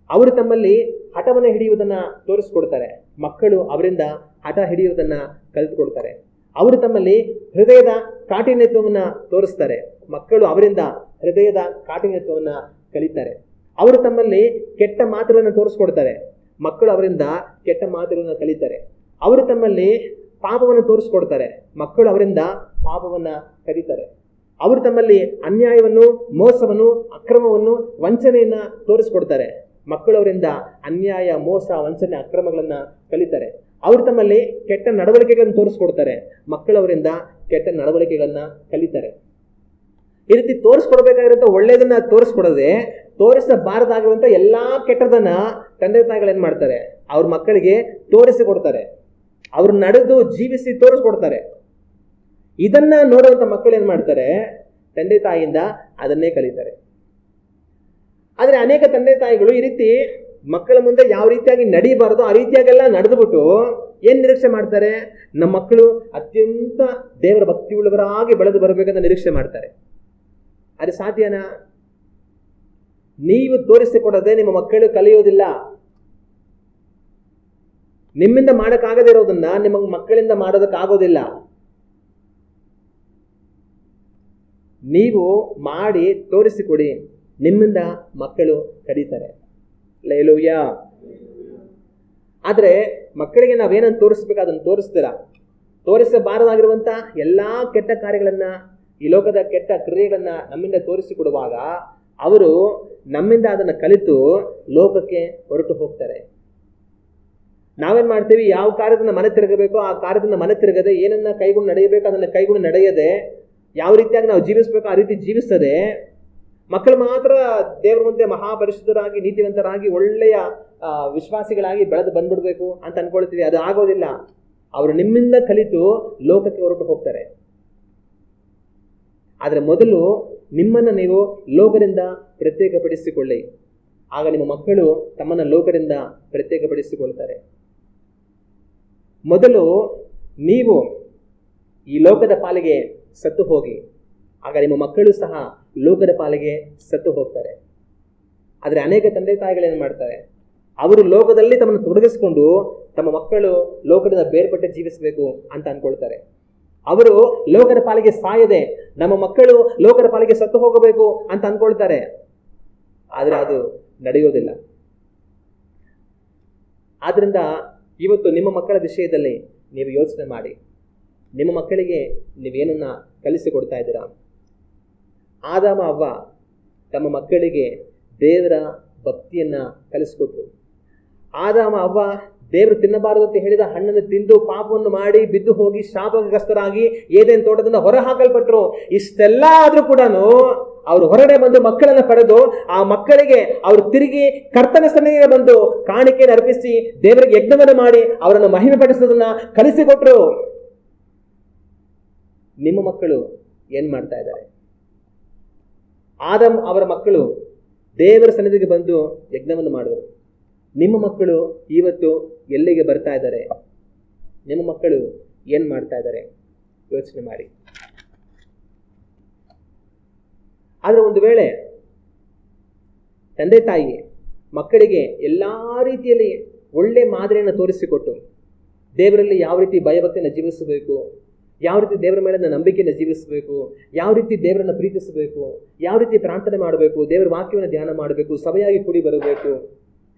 ಅವರು ತಮ್ಮಲ್ಲಿ ಹಠವನ್ನು ಹಿಡಿಯುವುದನ್ನ ತೋರಿಸ್ಕೊಡ್ತಾರೆ, ಮಕ್ಕಳು ಅವರಿಂದ ಹಠ ಹಿಡಿಯುವುದನ್ನ ಕಲಿತುಕೊಡ್ತಾರೆ. ಅವರು ತಮ್ಮಲ್ಲಿ ಹೃದಯದ ಕಾಠಿಣ್ಯತ್ವವನ್ನ ತೋರಿಸ್ತಾರೆ, ಮಕ್ಕಳು ಅವರಿಂದ ಹೃದಯದ ಕಾಠಿಣ್ಯತ್ವವನ್ನ ಕಲಿತಾರೆ. ಅವರು ತಮ್ಮಲ್ಲಿ ಕೆಟ್ಟ ಮಾತುಗಳನ್ನು ತೋರಿಸ್ಕೊಡ್ತಾರೆ, ಮಕ್ಕಳು ಅವರಿಂದ ಕೆಟ್ಟ ಮಾತುಗಳನ್ನು ಕಲಿತಾರೆ. ಅವರು ತಮ್ಮಲ್ಲಿ ಪಾಪವನ್ನು ತೋರಿಸ್ಕೊಡ್ತಾರೆ, ಮಕ್ಕಳು ಅವರಿಂದ ಪಾಪವನ್ನ ಕಲಿತಾರೆ. ಅವರು ತಮ್ಮಲ್ಲಿ ಅನ್ಯಾಯವನ್ನು, ಮೋಸವನ್ನು, ಅಕ್ರಮವನ್ನು, ವಂಚನೆಯನ್ನ ತೋರಿಸ್ಕೊಡ್ತಾರೆ, ಮಕ್ಕಳು ಅವರಿಂದ ಅನ್ಯಾಯ, ಮೋಸ, ವಂಚನೆ, ಅಕ್ರಮಗಳನ್ನ ಕಲಿತಾರೆ. ಅವರು ತಮ್ಮಲ್ಲಿ ಕೆಟ್ಟ ನಡವಳಿಕೆಗಳನ್ನು ತೋರಿಸ್ಕೊಡ್ತಾರೆ, ಮಕ್ಕಳು ಅವರಿಂದ ಕೆಟ್ಟ ನಡವಳಿಕೆಗಳನ್ನ ಕಲಿತಾರೆ. ಈ ರೀತಿ ತೋರಿಸ್ಕೊಡ್ಬೇಕಾಗಿರುವಂತ ಒಳ್ಳೇದನ್ನ ತೋರಿಸ್ಕೊಡದೆ ತೋರಿಸಬಾರದಾಗಿರುವಂತ ಎಲ್ಲಾ ಕೆಟ್ಟದನ್ನ ತಂದೆ ತಾಯಿಗಳು ಏನ್ ಮಾಡ್ತಾರೆ, ಅವ್ರ ಮಕ್ಕಳಿಗೆ ತೋರಿಸಿಕೊಡ್ತಾರೆ, ಅವ್ರು ನಡೆದು ಜೀವಿಸಿ ತೋರಿಸ್ಕೊಡ್ತಾರೆ. ಇದನ್ನ ನೋಡುವಂತ ಮಕ್ಕಳು ಏನ್ ಮಾಡ್ತಾರೆ, ತಂದೆ ತಾಯಿಯಿಂದ ಅದನ್ನೇ ಕಲಿತಾರೆ. ಆದರೆ ಅನೇಕ ತಂದೆ ತಾಯಿಗಳು ಈ ರೀತಿ ಮಕ್ಕಳ ಮುಂದೆ ಯಾವ ರೀತಿಯಾಗಿ ನಡೀಬಾರದು ಆ ರೀತಿಯಾಗೆಲ್ಲ ನಡೆದುಬಿಟ್ಟು ಏನ್ ನಿರೀಕ್ಷೆ ಮಾಡ್ತಾರೆ, ನಮ್ಮ ಮಕ್ಕಳು ಅತ್ಯಂತ ದೇವರ ಭಕ್ತಿ ಉಳ್ಳವರಾಗಿ ಬೆಳೆದು ಬರಬೇಕಂತ ನಿರೀಕ್ಷೆ ಮಾಡ್ತಾರೆ. ಅದು ಸಾಧ್ಯನಾ? ನೀವು ತೋರಿಸಿಕೊಡದೆ ನಿಮ್ಮ ಮಕ್ಕಳು ಕಲಿಯೋದಿಲ್ಲ. ನಿಮ್ಮಿಂದ ಮಾಡಕ್ಕಾಗದೇ ಇರೋದನ್ನ ನಿಮ್ಮ ಮಕ್ಕಳಿಂದ ಮಾಡೋದಕ್ಕಾಗೋದಿಲ್ಲ. ನೀವು ಮಾಡಿ ತೋರಿಸಿಕೊಡಿ, ನಿಮ್ಮಿಂದ ಮಕ್ಕಳು ಕಲಿತಾರೆ. ಹಲ್ಲೆಲೂಯಾ. ಆದ್ರೆ ಮಕ್ಕಳಿಗೆ ನಾವೇನನ್ನು ತೋರಿಸ್ಬೇಕು ಅದನ್ನು ತೋರಿಸ್ತೀರಾ? ತೋರಿಸಬಾರದಾಗಿರುವಂತ ಎಲ್ಲಾ ಕೆಟ್ಟ ಕಾರ್ಯಗಳನ್ನ, ಈ ಲೋಕದ ಕೆಟ್ಟ ಕ್ರಿಯೆಗಳನ್ನ ನಮ್ಮಿಂದ ತೋರಿಸಿಕೊಡುವಾಗ ಅವರು ನಮ್ಮಿಂದ ಅದನ್ನ ಕಲಿತು ಲೋಕಕ್ಕೆ ಹೊರಟು ಹೋಗ್ತಾರೆ. ನಾವೇನ್ ಮಾಡ್ತೀವಿ, ಯಾವ ಕಾರ್ಯದಿಂದ ಮನೆ ತಿರುಗಬೇಕು ಆ ಕಾರ್ಯದಿಂದ ಮನೆ ತಿರುಗದೆ, ಏನನ್ನ ಕೈಗೊಂಡು ನಡೆಯಬೇಕು ಅದನ್ನ ಕೈಗೊಂಡು ನಡೆಯದೆ, ಯಾವ ರೀತಿಯಾಗಿ ನಾವು ಜೀವಿಸ್ಬೇಕು ಆ ರೀತಿ ಜೀವಿಸ್ತದೆ. ಮಕ್ಕಳು ಮಾತ್ರ ದೇವರ ಮುಂದೆ ಮಹಾಪರಿಶುದ್ಧರಾಗಿ ನೀತಿವಂತರಾಗಿ ಒಳ್ಳೆಯ ವಿಶ್ವಾಸಿಗಳಾಗಿ ಬೆಳೆದು ಬಂದ್ಬಿಡ್ಬೇಕು ಅಂತ ಅನ್ಕೊಳ್ತೀವಿ. ಅದು ಆಗೋದಿಲ್ಲ. ಅವರು ನಿಮ್ಮಿಂದ ಕಲಿತು ಲೋಕಕ್ಕೆ ಹೊರಟು ಹೋಗ್ತಾರೆ. ಆದ್ರೆ ಮೊದಲು ನಿಮ್ಮನ್ನ ನೀವು ಲೋಕದಿಂದ ಪ್ರತ್ಯೇಕಪಡಿಸಿಕೊಳ್ಳಿ, ಆಗ ನಿಮ್ಮ ಮಕ್ಕಳು ತಮ್ಮನ್ನ ಲೋಕದಿಂದ ಪ್ರತ್ಯೇಕಪಡಿಸಿಕೊಳ್ತಾರೆ. ಮೊದಲು ನೀವು ಈ ಲೋಕದ ಪಾಲಿಗೆ ಸತ್ತು ಹೋಗಿ, ಆಗ ನಿಮ್ಮ ಮಕ್ಕಳು ಸಹ ಲೋಕದ ಪಾಲಿಗೆ ಸತ್ತು ಹೋಗ್ತಾರೆ. ಆದರೆ ಅನೇಕ ತಂದೆ ತಾಯಿಗಳೇನು ಮಾಡ್ತಾರೆ, ಅವರು ಲೋಕದಲ್ಲಿ ತಮ್ಮನ್ನು ತೊಡಗಿಸಿಕೊಂಡು ತಮ್ಮ ಮಕ್ಕಳು ಲೋಕದಿಂದ ಬೇರ್ಪಟ್ಟು ಜೀವಿಸಬೇಕು ಅಂತ ಅನ್ಕೊಳ್ತಾರೆ. ಅವರು ಲೋಕದ ಪಾಲಿಗೆ ಸಾಯದೆ ನಮ್ಮ ಮಕ್ಕಳು ಲೋಕದ ಪಾಲಿಗೆ ಸತ್ತು ಹೋಗಬೇಕು ಅಂತ ಅನ್ಕೊಳ್ತಾರೆ. ಆದರೆ ಅದು ನಡೆಯೋದಿಲ್ಲ. ಆದ್ರಿಂದ ಇವತ್ತು ನಿಮ್ಮ ಮಕ್ಕಳ ವಿಷಯದಲ್ಲಿ ನೀವು ಯೋಚನೆ ಮಾಡಿ, ನಿಮ್ಮ ಮಕ್ಕಳಿಗೆ ನೀವೇನನ್ನ ಕಲಿಸಿಕೊಡ್ತಾ ಇದ್ದೀರಾ? ಆದಾಮ ಅವ್ವ ತಮ್ಮ ಮಕ್ಕಳಿಗೆ ದೇವರ ಭಕ್ತಿಯನ್ನ ಕಲಿಸಿಕೊಟ್ರು. ಆದಾಮ ಅವ್ವ ದೇವರು ತಿನ್ನಬಾರದು ಅಂತ ಹೇಳಿದ ಹಣ್ಣನ್ನು ತಿಂದು ಪಾಪವನ್ನು ಮಾಡಿ ಬಿದ್ದು ಹೋಗಿ ಶಾಪಗ್ರಸ್ತರಾಗಿ ಏದೇನ್ ತೋಟದಿಂದ ಹೊರ ಹಾಕಲ್ಪಟ್ರು. ಇಷ್ಟೆಲ್ಲ ಆದ್ರೂ ಕೂಡ ಅವರು ಹೊರಗಡೆ ಬಂದು ಮಕ್ಕಳನ್ನ ಪಡೆದು ಆ ಮಕ್ಕಳಿಗೆ ಅವರು ತಿರುಗಿ ಕರ್ತನ ಸನ್ನಿಧಿಗೆ ಬಂದು ಕಾಣಿಕೆಯನ್ನು ಅರ್ಪಿಸಿ ದೇವರಿಗೆ ಯಜ್ಞವನ್ನು ಮಾಡಿ ಅವರನ್ನು ಮಹಿಮೆ ಪಡಿಸೋದನ್ನ ಕಲಿಸಿಕೊಟ್ರು. ನಿಮ್ಮ ಮಕ್ಕಳು ಏನ್ ಮಾಡ್ತಾ ಇದ್ದಾರೆ? ಆದಮ್ ಅವರ ಮಕ್ಕಳು ದೇವರ ಸನ್ನಿಧಿಗೆ ಬಂದು ಯಜ್ಞವನ್ನು ಮಾಡಿದರು. ನಿಮ್ಮ ಮಕ್ಕಳು ಇವತ್ತು ಎಲ್ಲಿಗೆ ಬರ್ತಾ ಇದ್ದಾರೆ? ನಿಮ್ಮ ಮಕ್ಕಳು ಏನ್ ಮಾಡ್ತಾ ಇದ್ದಾರೆ? ಯೋಚನೆ ಮಾಡಿ. ಆದ್ರೆ ಒಂದು ವೇಳೆ ತಂದೆ ತಾಯಿ ಮಕ್ಕಳಿಗೆ ಎಲ್ಲಾ ರೀತಿಯಲ್ಲಿ ಒಳ್ಳೆ ಮಾದರಿಯನ್ನು ತೋರಿಸಿಕೊಟ್ಟು ದೇವರಲ್ಲಿ ಯಾವ ರೀತಿ ಭಯಭಕ್ತಿಯನ್ನು ಜೀವಿಸಬೇಕು, ಯಾವ ರೀತಿ ದೇವರ ಮೇಲಿನ ನಂಬಿಕೆಯನ್ನು ಜೀವಿಸಬೇಕು, ಯಾವ ರೀತಿ ದೇವರನ್ನ ಪ್ರೀತಿಸಬೇಕು, ಯಾವ ರೀತಿ ಪ್ರಾರ್ಥನೆ ಮಾಡಬೇಕು, ದೇವರ ವಾಕ್ಯವನ್ನು ಧ್ಯಾನ ಮಾಡಬೇಕು, ಸಭೆಯಾಗಿ ಕೂಡಿ ಬರಬೇಕು,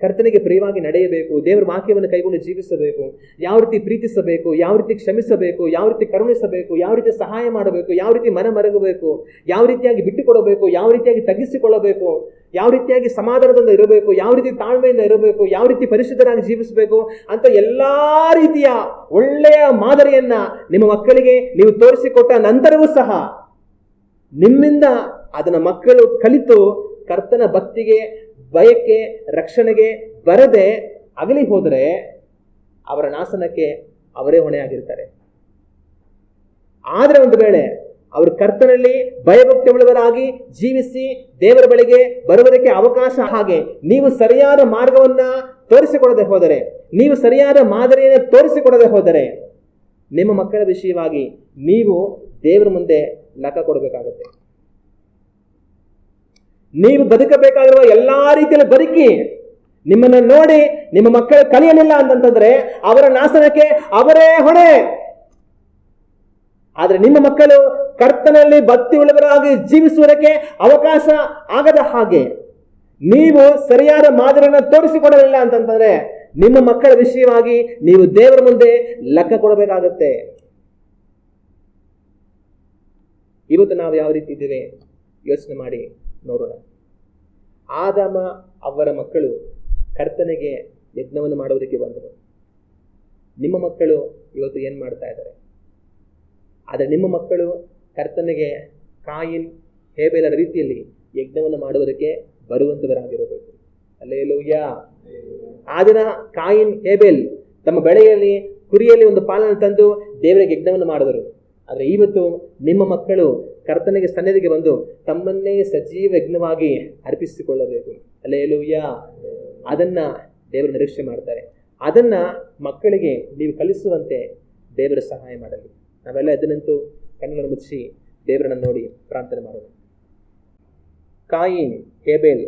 ಕರ್ತನಿಗೆ ಪ್ರಿಯವಾಗಿ ನಡೆಯಬೇಕು, ದೇವರ ವಾಕ್ಯವನ್ನು ಕೈಗೊಂಡು ಜೀವಿಸಬೇಕು, ಯಾವ ರೀತಿ ಪ್ರೀತಿಸಬೇಕು, ಯಾವ ರೀತಿ ಕ್ಷಮಿಸಬೇಕು, ಯಾವ ರೀತಿ ಕರುಣಿಸಬೇಕು, ಯಾವ ರೀತಿ ಸಹಾಯ ಮಾಡಬೇಕು, ಯಾವ ರೀತಿ ಮನ ಮರಗಬೇಕು, ಯಾವ ರೀತಿಯಾಗಿ ಬಿಟ್ಟುಕೊಡಬೇಕು, ಯಾವ ರೀತಿಯಾಗಿ ತಗ್ಗಿಸಿಕೊಳ್ಳಬೇಕು, ಯಾವ ರೀತಿಯಾಗಿ ಸಮಾಧಾನದಿಂದ ಇರಬೇಕು, ಯಾವ ರೀತಿ ತಾಳ್ಮೆಯಿಂದ ಇರಬೇಕು, ಯಾವ ರೀತಿ ಪರಿಶುದ್ಧರಾಗಿ ಜೀವಿಸಬೇಕು ಅಂತ ಎಲ್ಲಾ ರೀತಿಯ ಒಳ್ಳೆಯ ಮಾದರಿಯನ್ನ ನಿಮ್ಮ ಮಕ್ಕಳಿಗೆ ನೀವು ತೋರಿಸಿಕೊಟ್ಟ ನಂತರವೂ ಸಹ ನಿಮ್ಮಿಂದ ಅದನ್ನ ಮಕ್ಕಳು ಕಲಿತು ಕರ್ತನ ಭಕ್ತಿಗೆ, ಭಯಕ್ಕೆ, ರಕ್ಷಣೆಗೆ ಬರದೆ ಅಗಲಿ ಹೋದರೆ ಅವರ ನಾಶನಕ್ಕೆ ಅವರೇ ಹೊಣೆಯಾಗಿರ್ತಾರೆ. ಆದ್ರೆ ಒಂದು ವೇಳೆ ಅವರು ಕರ್ತನಲ್ಲಿ ಭಯಭಕ್ತಿ ಉಳ್ಳವರಾಗಿ ಜೀವಿಸಿ ದೇವರ ಬಳಿಗೆ ಬರುವುದಕ್ಕೆ ಅವಕಾಶ, ಹಾಗೆ ನೀವು ಸರಿಯಾದ ಮಾರ್ಗವನ್ನ ತೋರಿಸಿಕೊಡದೆ ಹೋದರೆ, ನೀವು ಸರಿಯಾದ ಮಾದರಿಯನ್ನು ತೋರಿಸಿಕೊಡದೆ ಹೋದರೆ ನಿಮ್ಮ ಮಕ್ಕಳ ವಿಷಯವಾಗಿ ನೀವು ದೇವರ ಮುಂದೆ ಲೆಕ್ಕ ಕೊಡಬೇಕಾಗುತ್ತೆ. ನೀವು ಬದುಕಬೇಕಾಗಿರುವ ಎಲ್ಲಾ ರೀತಿಯಲ್ಲಿ ಬದುಕಿ ನಿಮ್ಮನ್ನ ನೋಡಿ ನಿಮ್ಮ ಮಕ್ಕಳು ಕಲಿಯಲಿಲ್ಲ ಅಂತಂದ್ರೆ ಅವರ ನಾಶನಕ್ಕೆ ಅವರೇ ಹೊಣೆ. ಆದ್ರೆ ನಿಮ್ಮ ಮಕ್ಕಳು ಕರ್ತನಲ್ಲಿ ಭಕ್ತಿ ಉಳ್ಳವರಾಗಿ ಜೀವಿಸುವುದಕ್ಕೆ ಅವಕಾಶ ಆಗದ ಹಾಗೆ ನೀವು ಸರಿಯಾದ ಮಾದರಿಯನ್ನು ತೋರಿಸಿಕೊಡಲಿಲ್ಲ ಅಂತಂದ್ರೆ ನಿಮ್ಮ ಮಕ್ಕಳ ವಿಷಯವಾಗಿ ನೀವು ದೇವರ ಮುಂದೆ ಲೆಕ್ಕ ಕೊಡಬೇಕಾಗತ್ತೆ. ಇವತ್ತು ನಾವು ಯಾವ ರೀತಿ ಇದ್ದೇವೆ ಯೋಚನೆ ಮಾಡಿ ನೋಡೋಣ. ಆದಾಮ ಅವರ ಮಕ್ಕಳು ಕರ್ತನಿಗೆ ಯಜ್ಞವನ್ನು ಮಾಡುವುದಕ್ಕೆ ಬಂದರು. ನಿಮ್ಮ ಮಕ್ಕಳು ಇವತ್ತು ಏನ್ ಮಾಡ್ತಾ ಇದ್ದಾರೆ? ಆದರೆ ನಿಮ್ಮ ಮಕ್ಕಳು ಕರ್ತನಿಗೆ ಕಾಯಿನ್ ಹೇಬೇಲರ ರೀತಿಯಲ್ಲಿ ಯಜ್ಞವನ್ನು ಮಾಡುವುದಕ್ಕೆ ಬರುವಂತವರಾಗಿರಬೇಕು. ಹಲ್ಲೆಲೂಯಾ. ಆ ದಿನ ಕಾಯಿನ್ ಹೇಬೇಲ್ ತಮ್ಮ ಬೆಳೆಯಲ್ಲಿ ಕುರಿಯಲ್ಲಿ ಒಂದು ಪಾಲನ್ನು ತಂದು ದೇವರಿಗೆ ಯಜ್ಞವನ್ನು ಮಾಡಿದರು. ಆದರೆ ಇವತ್ತು ನಿಮ್ಮ ಮಕ್ಕಳು ಕರ್ತನಿಗೆ ಸನ್ನಿಧಿಗೆ ಬಂದು ತಮ್ಮನ್ನೇ ಸಜೀವ ಯಜ್ಞವಾಗಿ ಅರ್ಪಿಸಿಕೊಳ್ಳಬೇಕು. ಹಲ್ಲೆಲೂಯಾ. ಅದನ್ನ ದೇವರು ನಿರೀಕ್ಷೆ ಮಾಡ್ತಾರೆ. ಅದನ್ನ ಮಕ್ಕಳಿಗೆ ನೀವು ಕಲಿಸುವಂತೆ ದೇವರ ಸಹಾಯ ಮಾಡಲಿ. ನಾವೆಲ್ಲ ಎದ್ದು ಕಣ್ಣುಗಳನ್ನು ಮುಚ್ಚಿ ದೇವರನ್ನು ನೋಡಿ ಪ್ರಾರ್ಥನೆ ಮಾಡೋಣ. ಕಾಯಿನ್, ಹೇಬೇಲ್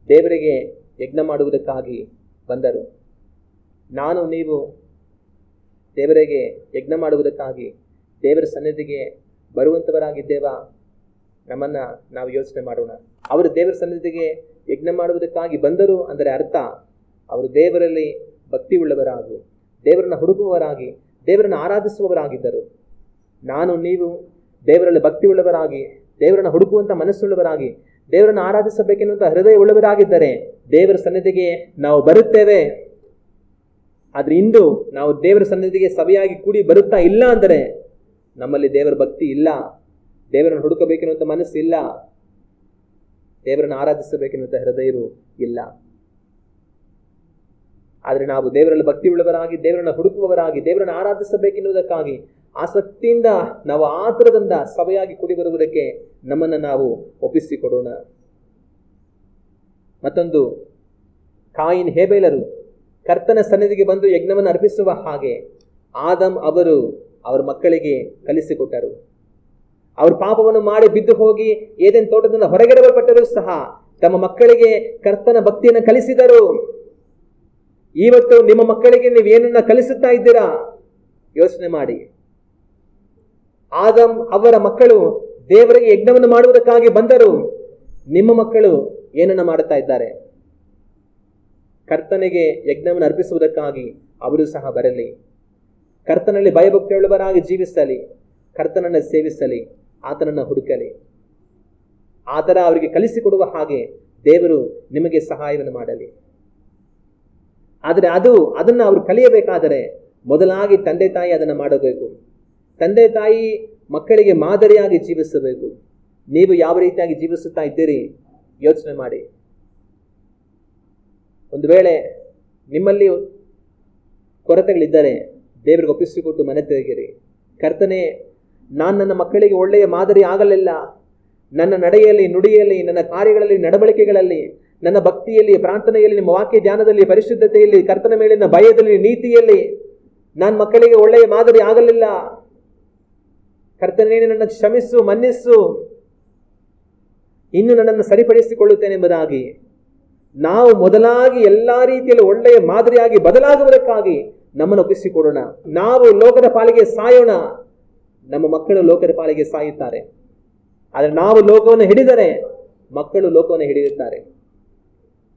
ದೇವರಿಗೆ ಯಜ್ಞ ಮಾಡುವುದಕ್ಕಾಗಿ ಬಂದರು. ನಾನು ನೀವು ದೇವರಿಗೆ ಯಜ್ಞ ಮಾಡುವುದಕ್ಕಾಗಿ ದೇವರ ಸನ್ನಿಧಿಗೆ ಬರುವಂಥವರಾಗಿದ್ದೇವಾ? ನಮ್ಮನ್ನು ನಾವು ಯೋಚನೆ ಮಾಡೋಣ. ಅವರು ದೇವರ ಸನ್ನಿಧಿಗೆ ಯಜ್ಞ ಮಾಡುವುದಕ್ಕಾಗಿ ಬಂದರು ಅಂದರೆ ಅರ್ಥ ಅವರು ದೇವರಲ್ಲಿ ಭಕ್ತಿ ಉಳ್ಳವರಾಗಿ, ದೇವರನ್ನು ಹುಡುಕುವವರಾಗಿ, ದೇವರನ್ನು ಆರಾಧಿಸುವವರಾಗಿದ್ದರು. ನಾನು ನೀವು ದೇವರಲ್ಲಿ ಭಕ್ತಿ ಉಳ್ಳವರಾಗಿ, ದೇವರನ್ನು ಹುಡುಕುವಂಥ ಮನಸ್ಸುಳ್ಳವರಾಗಿ, ದೇವರನ್ನು ಆರಾಧಿಸಬೇಕೆನ್ನುವಂಥ ಹೃದಯ ಉಳ್ಳವರಾಗಿದ್ದರೆ ದೇವರ ಸನ್ನಿಧಿಗೆ ನಾವು ಬರುತ್ತೇವೆ. ಆದರೆ ಇಂದು ನಾವು ದೇವರ ಸನ್ನಿಧಿಗೆ ಸಭೆಯಾಗಿ ಕೂಡಿ ಬರುತ್ತಾ ಇಲ್ಲ ಅಂದರೆ ನಮ್ಮಲ್ಲಿ ದೇವರ ಭಕ್ತಿ ಇಲ್ಲ, ದೇವರನ್ನು ಹುಡುಕಬೇಕೆನ್ನುವಂಥ ಮನಸ್ಸು ಇಲ್ಲ, ದೇವರನ್ನು ಆರಾಧಿಸಬೇಕೆನ್ನುವಂಥ ಹೃದಯವೂ ಇಲ್ಲ. ಆದರೆ ನಾವು ದೇವರಲ್ಲಿ ಭಕ್ತಿ ಉಳ್ಳವರಾಗಿ, ದೇವರನ್ನು ಹುಡುಕುವವರಾಗಿ, ದೇವರನ್ನು ಆರಾಧಿಸಬೇಕೆನ್ನುವುದಕ್ಕಾಗಿ ಆಸಕ್ತಿಯಿಂದ ನಾವು ಆತುರದಿಂದ ಸಭೆಯಾಗಿ ಕೂಡಿ ಬರುವುದಕ್ಕೆ ನಮ್ಮನ್ನು ನಾವು ಒಪ್ಪಿಸಿಕೊಡೋಣ. ಮತ್ತೊಂದು, ಕಾಯಿನ್ ಹೇಬೇಲರು ಕರ್ತನ ಸನ್ನಿಧಿಗೆ ಬಂದು ಯಜ್ಞವನ್ನು ಅರ್ಪಿಸುವ ಹಾಗೆ ಆದಮ್ ಅವರು ಅವರ ಮಕ್ಕಳಿಗೆ ಕಲಿಸಿಕೊಟ್ಟರು. ಅವರು ಪಾಪವನ್ನು ಮಾಡಿ ಬಿದ್ದು ಹೋಗಿ ಏದೇನ್ ತೋಟದಿಂದ ಹೊರಗೆಡಲ್ಪಟ್ಟರೂ ಸಹ ತಮ್ಮ ಮಕ್ಕಳಿಗೆ ಕರ್ತನ ಭಕ್ತಿಯನ್ನು ಕಲಿಸಿದರು. ಇವತ್ತು ನಿಮ್ಮ ಮಕ್ಕಳಿಗೆ ನೀವು ಏನನ್ನ ಕಲಿಸುತ್ತಾ ಇದ್ದೀರಾ? ಯೋಚನೆ ಮಾಡಿ. ಆದಮ್ ಅವರ ಮಕ್ಕಳು ದೇವರಿಗೆ ಯಜ್ಞವನ್ನು ಮಾಡುವುದಕ್ಕಾಗಿ ಬಂದರು. ನಿಮ್ಮ ಮಕ್ಕಳು ಏನನ್ನ ಮಾಡುತ್ತಾ ಇದ್ದಾರೆ? ಕರ್ತನಿಗೆ ಯಜ್ಞವನ್ನು ಅರ್ಪಿಸುವುದಕ್ಕಾಗಿ ಅವರು ಸಹ ಬರಲಿ. ಕರ್ತನಲ್ಲಿ ಭಯಭಕ್ತಿಯುಳ್ಳವರಾಗಿ ಜೀವಿಸಲಿ, ಕರ್ತನನ್ನು ಸೇವಿಸಲಿ, ಆತನನ್ನು ಹುಡುಕಲಿ. ಆತರ ಅವರಿಗೆ ಕಲಿಸಿಕೊಡುವ ಹಾಗೆ ದೇವರು ನಿಮಗೆ ಸಹಾಯವನ್ನು ಮಾಡಲಿ. ಆದರೆ ಅದನ್ನು ಅವರು ಕಲಿಯಬೇಕಾದರೆ ಮೊದಲಾಗಿ ತಂದೆ ತಾಯಿ ಅದನ್ನು ಮಾಡಬೇಕು. ತಂದೆ ತಾಯಿ ಮಕ್ಕಳಿಗೆ ಮಾದರಿಯಾಗಿ ಜೀವಿಸಬೇಕು. ನೀವು ಯಾವ ರೀತಿಯಾಗಿ ಜೀವಿಸುತ್ತಾ ಇದ್ದೀರಿ ಯೋಚನೆ ಮಾಡಿ. ಒಂದು ವೇಳೆ ನಿಮ್ಮಲ್ಲಿ ಕೊರತೆಗಳಿದ್ದರೆ ದೇವರಿಗೆ ಒಪ್ಪಿಸಿಕೊಟ್ಟು ಮನೆ ತೆಗೆಯಿರಿ. ಕರ್ತನೇ, ನಾನು ನನ್ನ ಮಕ್ಕಳಿಗೆ ಒಳ್ಳೆಯ ಮಾದರಿ ಆಗಲಿಲ್ಲ. ನನ್ನ ನಡೆಯಲ್ಲಿ, ನುಡಿಯಲ್ಲಿ, ನನ್ನ ಕಾರ್ಯಗಳಲ್ಲಿ, ನಡವಳಿಕೆಗಳಲ್ಲಿ, ನನ್ನ ಭಕ್ತಿಯಲ್ಲಿ, ಪ್ರಾರ್ಥನೆಯಲ್ಲಿ, ನಿಮ್ಮ ವಾಕ್ಯ ಧ್ಯಾನದಲ್ಲಿ, ಪರಿಶುದ್ಧತೆಯಲ್ಲಿ, ಕರ್ತನ ಮೇಲಿನ ಭಯದಲ್ಲಿ, ನೀತಿಯಲ್ಲಿ ನಾನು ಮಕ್ಕಳಿಗೆ ಒಳ್ಳೆಯ ಮಾದರಿ ಆಗಲಿಲ್ಲ. ಕರ್ತನೇ, ನನ್ನ ಕ್ಷಮಿಸು, ಮನ್ನಿಸು, ಇನ್ನು ನನ್ನನ್ನು ಸರಿಪಡಿಸಿಕೊಳ್ಳುತ್ತೇನೆ ಎಂಬುದಾಗಿ ನಾವು ಮೊದಲಾಗಿ ಎಲ್ಲಾ ರೀತಿಯಲ್ಲಿ ಒಳ್ಳೆಯ ಮಾದರಿಯಾಗಿ ಬದಲಾಗುವುದಕ್ಕಾಗಿ ನಮ್ಮನ್ನು ಒಪ್ಪಿಸಿಕೊಡೋಣ. ನಾವು ಲೋಕದ ಪಾಲಿಗೆ ಸಾಯೋಣ, ನಮ್ಮ ಮಕ್ಕಳು ಲೋಕದ ಪಾಲಿಗೆ ಸಾಯುತ್ತಾರೆ. ಆದರೆ ನಾವು ಲೋಕವನ್ನು ಹಿಡಿದರೆ ಮಕ್ಕಳು ಲೋಕವನ್ನು ಹಿಡಿಯುತ್ತಾರೆ.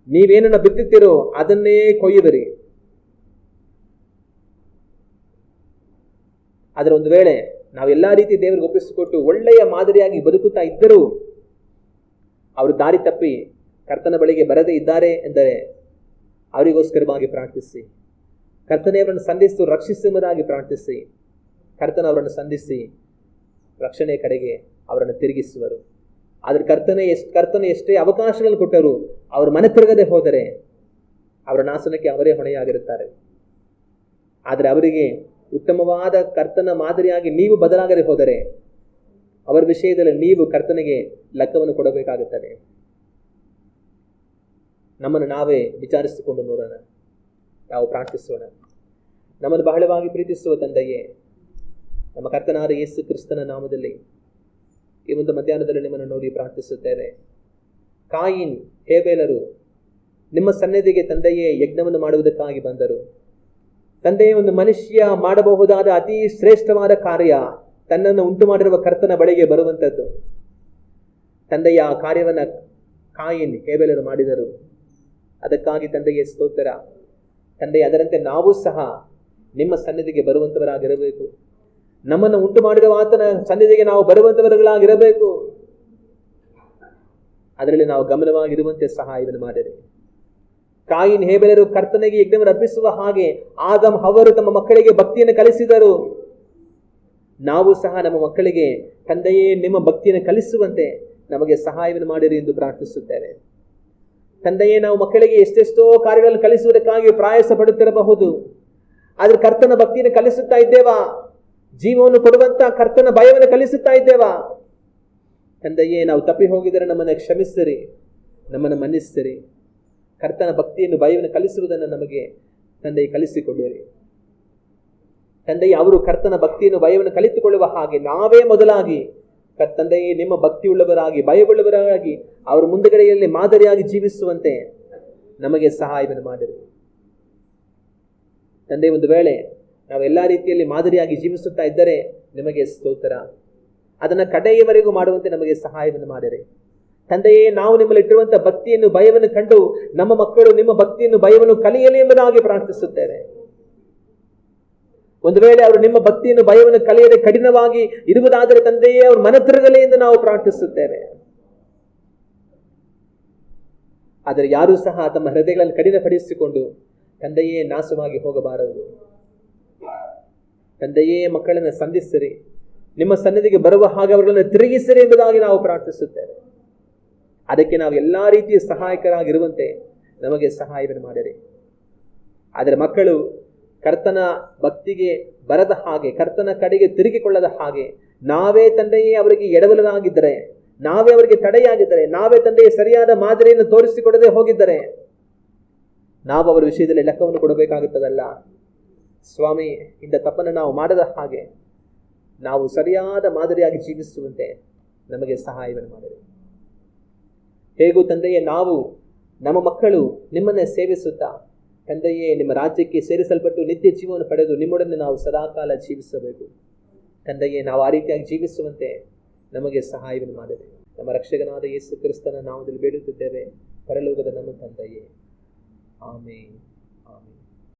ನೀವೇನನ್ನು ಬಿತ್ತುತ್ತೀರೋ ಅದನ್ನೇ ಕೊಯ್ಯುವಿರಿ. ಆದರೆ ಒಂದು ವೇಳೆ ನಾವೆಲ್ಲಾ ರೀತಿ ದೇವರಿಗೆ ಒಪ್ಪಿಸಿಕೊಟ್ಟು ಒಳ್ಳೆಯ ಮಾದರಿಯಾಗಿ ಬದುಕುತ್ತಾ ಇದ್ದರೂ ಅವರು ದಾರಿ ತಪ್ಪಿ ಕರ್ತನ ಬಳಿಗೆ ಬರದೇ ಇದ್ದಾರೆ ಎಂದರೆ ಅವರಿಗೋಸ್ಕರವಾಗಿ ಪ್ರಾರ್ಥಿಸಿ. ಕರ್ತನೇ ಅವರನ್ನು ಸಂಧಿಸಿ ರಕ್ಷಿಸುವುದಾಗಿ ಪ್ರಾರ್ಥಿಸಿ. ಕರ್ತನ ಅವರನ್ನು ಸಂಧಿಸಿ ರಕ್ಷಣೆ ಕಡೆಗೆ ಅವರನ್ನು ತಿರುಗಿಸುವರು. ಆದರೆ ಕರ್ತನ ಎಷ್ಟೇ ಅವಕಾಶಗಳನ್ನು ಕೊಟ್ಟರೂ ಅವರು ಮನೆ ತಿರುಗದೆ ಹೋದರೆ ಅವರ ನಾಶನಕ್ಕೆ ಅವರೇ ಹೊಣೆಯಾಗಿರುತ್ತಾರೆ. ಆದರೆ ಅವರಿಗೆ ಉತ್ತಮವಾದ ಕರ್ತನ ಮಾದರಿಯಾಗಿ ನೀವು ಬದಲಾಗದೆ ಹೋದರೆ ಅವರ ವಿಷಯದಲ್ಲಿ ನೀವು ಕರ್ತನಿಗೆ ಲೆಕ್ಕವನ್ನು ಕೊಡಬೇಕಾಗುತ್ತದೆ. ನಮ್ಮನ್ನು ನಾವೇ ವಿಚಾರಿಸಿಕೊಂಡು ನೋಡೋಣ. ನಾವು ಪ್ರಾರ್ಥಿಸೋಣ. ನಮ್ಮನ್ನು ಬಹಳವಾಗಿ ಪ್ರೀತಿಸುವ ತಂದೆಯೇ, ನಮ್ಮ ಕರ್ತನಾದ ಯೇಸು ಕ್ರಿಸ್ತನ ನಾಮದಲ್ಲಿ ಈ ಒಂದು ಮಧ್ಯಾಹ್ನದಲ್ಲಿ ನಿಮ್ಮನ್ನು ನೋಡಿ ಪ್ರಾರ್ಥಿಸುತ್ತೇವೆ. ಕಾಯಿನ್ ಹೇಬೇಲರು ನಿಮ್ಮ ಸನ್ನಿಧಿಗೆ ತಂದೆಯೇ ಯಜ್ಞವನ್ನು ಮಾಡುವುದಕ್ಕಾಗಿ ಬಂದರು. ತಂದೆಯೇ, ಒಂದು ಮನುಷ್ಯ ಮಾಡಬಹುದಾದ ಅತಿ ಶ್ರೇಷ್ಠವಾದ ಕಾರ್ಯ ತನ್ನನ್ನು ಉಂಟು ಮಾಡಿರುವ ಕರ್ತನ ಬಳಿಗೆ ಬರುವಂಥದ್ದು. ತಂದೆಯ ಆ ಕಾರ್ಯವನ್ನು ಕಾಯಿನ್ ಹೇಬೇಲರು ಮಾಡಿದರು. ಅದಕ್ಕಾಗಿ ತಂದೆಗೆ ಸ್ತೋತ್ರ. ತಂದೆ, ಅದರಂತೆ ನಾವು ಸಹ ನಿಮ್ಮ ಸನ್ನಿಧಿಗೆ ಬರುವಂಥವರಾಗಿರಬೇಕು. ನಮ್ಮನ್ನು ಉಂಟು ಮಾಡಿರುವ ಆತನ ಸನ್ನಿಧಿಗೆ ನಾವು ಬರುವಂಥವರುಗಳಾಗಿರಬೇಕು. ಅದರಲ್ಲಿ ನಾವು ಗಮನವಾಗಿರುವಂತೆ ಸಹಾಯವನ್ನು ಮಾಡಿರಿ. ಕಾಯಿನ್ ಹೇಬೇಲರು ಕರ್ತನಿಗೆ ಯಜ್ಞವನ್ನು ಅರ್ಪಿಸುವ ಹಾಗೆ ಆದಮ್ ಅವರು ತಮ್ಮ ಮಕ್ಕಳಿಗೆ ಭಕ್ತಿಯನ್ನು ಕಲಿಸಿದರು. ನಾವು ಸಹ ನಮ್ಮ ಮಕ್ಕಳಿಗೆ ತಂದೆಯೇ ನಿಮ್ಮ ಭಕ್ತಿಯನ್ನು ಕಲಿಸುವಂತೆ ನಮಗೆ ಸಹಾಯವನ್ನು ಮಾಡಿರಿ ಎಂದು ಪ್ರಾರ್ಥಿಸುತ್ತೇವೆ. ತಂದೆಯೇ, ನಾವು ಮಕ್ಕಳಿಗೆ ಎಷ್ಟೆಷ್ಟೋ ಕಾರ್ಯಗಳನ್ನು ಕಲಿಸುವುದಕ್ಕಾಗಿ ಪ್ರಯಾಸ ಪಡುತ್ತಿರಬಹುದು. ಆದರೆ ಕರ್ತನ ಭಕ್ತಿಯನ್ನು ಕಲಿಸುತ್ತಾ ಇದ್ದೇವಾ? ಜೀವವನ್ನು ಕೊಡುವಂತ ಕರ್ತನ ಭಯವನ್ನು ಕಲಿಸುತ್ತಾ ಇದ್ದೇವಾ? ತಂದೆಯೇ, ನಾವು ತಪ್ಪಿ ಹೋಗಿದರೆ ನಮ್ಮನ್ನು ಕ್ಷಮಿಸಿರಿ, ನಮ್ಮನ್ನು ಮನ್ನಿಸಿರಿ. ಕರ್ತನ ಭಕ್ತಿಯನ್ನು ಭಯವನ್ನು ಕಲಿಸುವುದನ್ನು ನಮಗೆ ತಂದೆಯೇ ಕಲಿಸಿಕೊಡಿರಿ. ತಂದೆಯೇ, ಅವರು ಕರ್ತನ ಭಕ್ತಿಯನ್ನು ಭಯವನ್ನು ಕಲಿತುಕೊಳ್ಳುವ ಹಾಗೆ ನಾವೇ ಮೊದಲಾಗಿ ತಂದೆಯೇ ನಿಮ್ಮ ಭಕ್ತಿಯುಳ್ಳವರಾಗಿ ಭಯವುಳ್ಳವರಾಗಿ ಅವರ ಮುಂದುಗಡೆಯಲ್ಲಿ ಮಾದರಿಯಾಗಿ ಜೀವಿಸುವಂತೆ ನಮಗೆ ಸಹಾಯವನ್ನು ಮಾಡಿರಿ. ತಂದೆ, ಒಂದು ವೇಳೆ ನಾವು ಎಲ್ಲ ರೀತಿಯಲ್ಲಿ ಮಾದರಿಯಾಗಿ ಜೀವಿಸುತ್ತಾ ಇದ್ದರೆ ನಿಮಗೆ ಸ್ತೋತ್ರ. ಅದನ್ನು ಕಡೆಯವರೆಗೂ ಮಾಡುವಂತೆ ನಮಗೆ ಸಹಾಯವನ್ನು ಮಾಡಿರಿ. ತಂದೆಯೇ, ನಾವು ನಿಮ್ಮಲ್ಲಿ ಇಟ್ಟಿರುವಂತಹ ಭಕ್ತಿಯನ್ನು ಭಯವನ್ನು ಕಂಡು ನಮ್ಮ ಮಕ್ಕಳು ನಿಮ್ಮ ಭಕ್ತಿಯನ್ನು ಭಯವನ್ನು ಕಲಿಯಲಿ ಎಂಬುದಾಗಿ ಪ್ರಾರ್ಥಿಸುತ್ತೇವೆ. ಒಂದು ವೇಳೆ ಅವರು ನಿಮ್ಮ ಭಕ್ತಿಯನ್ನು ಭಯವನ್ನು ಕಲಿಯದೆ ಕಠಿಣವಾಗಿ ಇರುವುದಾದರೆ ತಂದೆಯೇ, ಅವರು ಮನ ತಿರುಗಲಿ ಎಂದು ನಾವು ಪ್ರಾರ್ಥಿಸುತ್ತೇವೆ. ಆದರೆ ಯಾರೂ ಸಹ ತಮ್ಮ ಹೃದಯಗಳನ್ನು ಕಠಿಣಪಡಿಸಿಕೊಂಡು ತಂದೆಯೇ ನಾಶವಾಗಿ ಹೋಗಬಾರದು. ತಂದೆಯೇ, ಮಕ್ಕಳನ್ನು ಸಂಧಿಸಿರಿ, ನಿಮ್ಮ ಸನ್ನಿಧಿಗೆ ಬರುವ ಹಾಗೆ ಅವರನ್ನು ತಿರುಗಿಸಿರಿ ಎಂಬುದಾಗಿ ನಾವು ಪ್ರಾರ್ಥಿಸುತ್ತೇವೆ. ಅದಕ್ಕೆ ನಾವು ಎಲ್ಲ ರೀತಿಯ ಸಹಾಯಕರಾಗಿರುವಂತೆ ನಮಗೆ ಸಹಾಯವನ್ನು ಮಾಡಿರಿ. ಆದರೆ ಮಕ್ಕಳು ಕರ್ತನ ಭಕ್ತಿಗೆ ಬರದ ಹಾಗೆ, ಕರ್ತನ ಕಡೆಗೆ ತಿರುಗಿಕೊಳ್ಳದ ಹಾಗೆ ನಾವೇ ತಂದೆಯೇ ಅವರಿಗೆ ಎಡವಲಾಗಿದ್ದರೆ, ನಾವೇ ಅವರಿಗೆ ತಡೆಯಾಗಿದ್ದರೆ, ನಾವೇ ತಂದೆಯೇ ಸರಿಯಾದ ಮಾದರಿಯನ್ನು ತೋರಿಸಿಕೊಡದೆ ಹೋಗಿದ್ದರೆ ನಾವು ಅವರ ವಿಷಯದಲ್ಲಿ ಲೆಕ್ಕವನ್ನು ಕೊಡಬೇಕಾಗುತ್ತದಲ್ಲ. ಸ್ವಾಮಿ, ಇಂಥ ತಪ್ಪನ್ನು ನಾವು ಮಾಡದ ಹಾಗೆ ನಾವು ಸರಿಯಾದ ಮಾದರಿಯಾಗಿ ಜೀವಿಸುವಂತೆ ನಮಗೆ ಸಹಾಯವನ್ನು ಮಾಡಿರಿ. ಹೇಗೂ ತಂದೆಯೇ, ನಾವು ನಮ್ಮ ಮಕ್ಕಳು ನಿಮ್ಮನ್ನೇ ಸೇವಿಸುತ್ತಾ ತಂದೆಯೇ ನಿಮ್ಮ ರಾಜ್ಯಕ್ಕೆ ಸೇರಿಸಲ್ಪಟ್ಟು ನಿತ್ಯ ಜೀವವನ್ನು ಪಡೆದು ನಿಮ್ಮೊಡನೆ ನಾವು ಸದಾಕಾಲ ಜೀವಿಸಬೇಕು. ತಂದೆಯೇ, ನಾವು ಆ ರೀತಿಯಾಗಿ ಜೀವಿಸುವಂತೆ ನಮಗೆ ಸಹಾಯವನ್ನು ಮಾಡಿರಿ. ನಮ್ಮ ರಕ್ಷಕನಾದ ಯೇಸು ಕ್ರಿಸ್ತನ ನಾಮದಲ್ಲಿ ಬೇಡುತ್ತಿದ್ದೇವೆ, ಪರಲೋಕದ ನಮ್ಮ ತಂದೆಯೇ. ಆಮೇನ್, ಆಮೇನ್.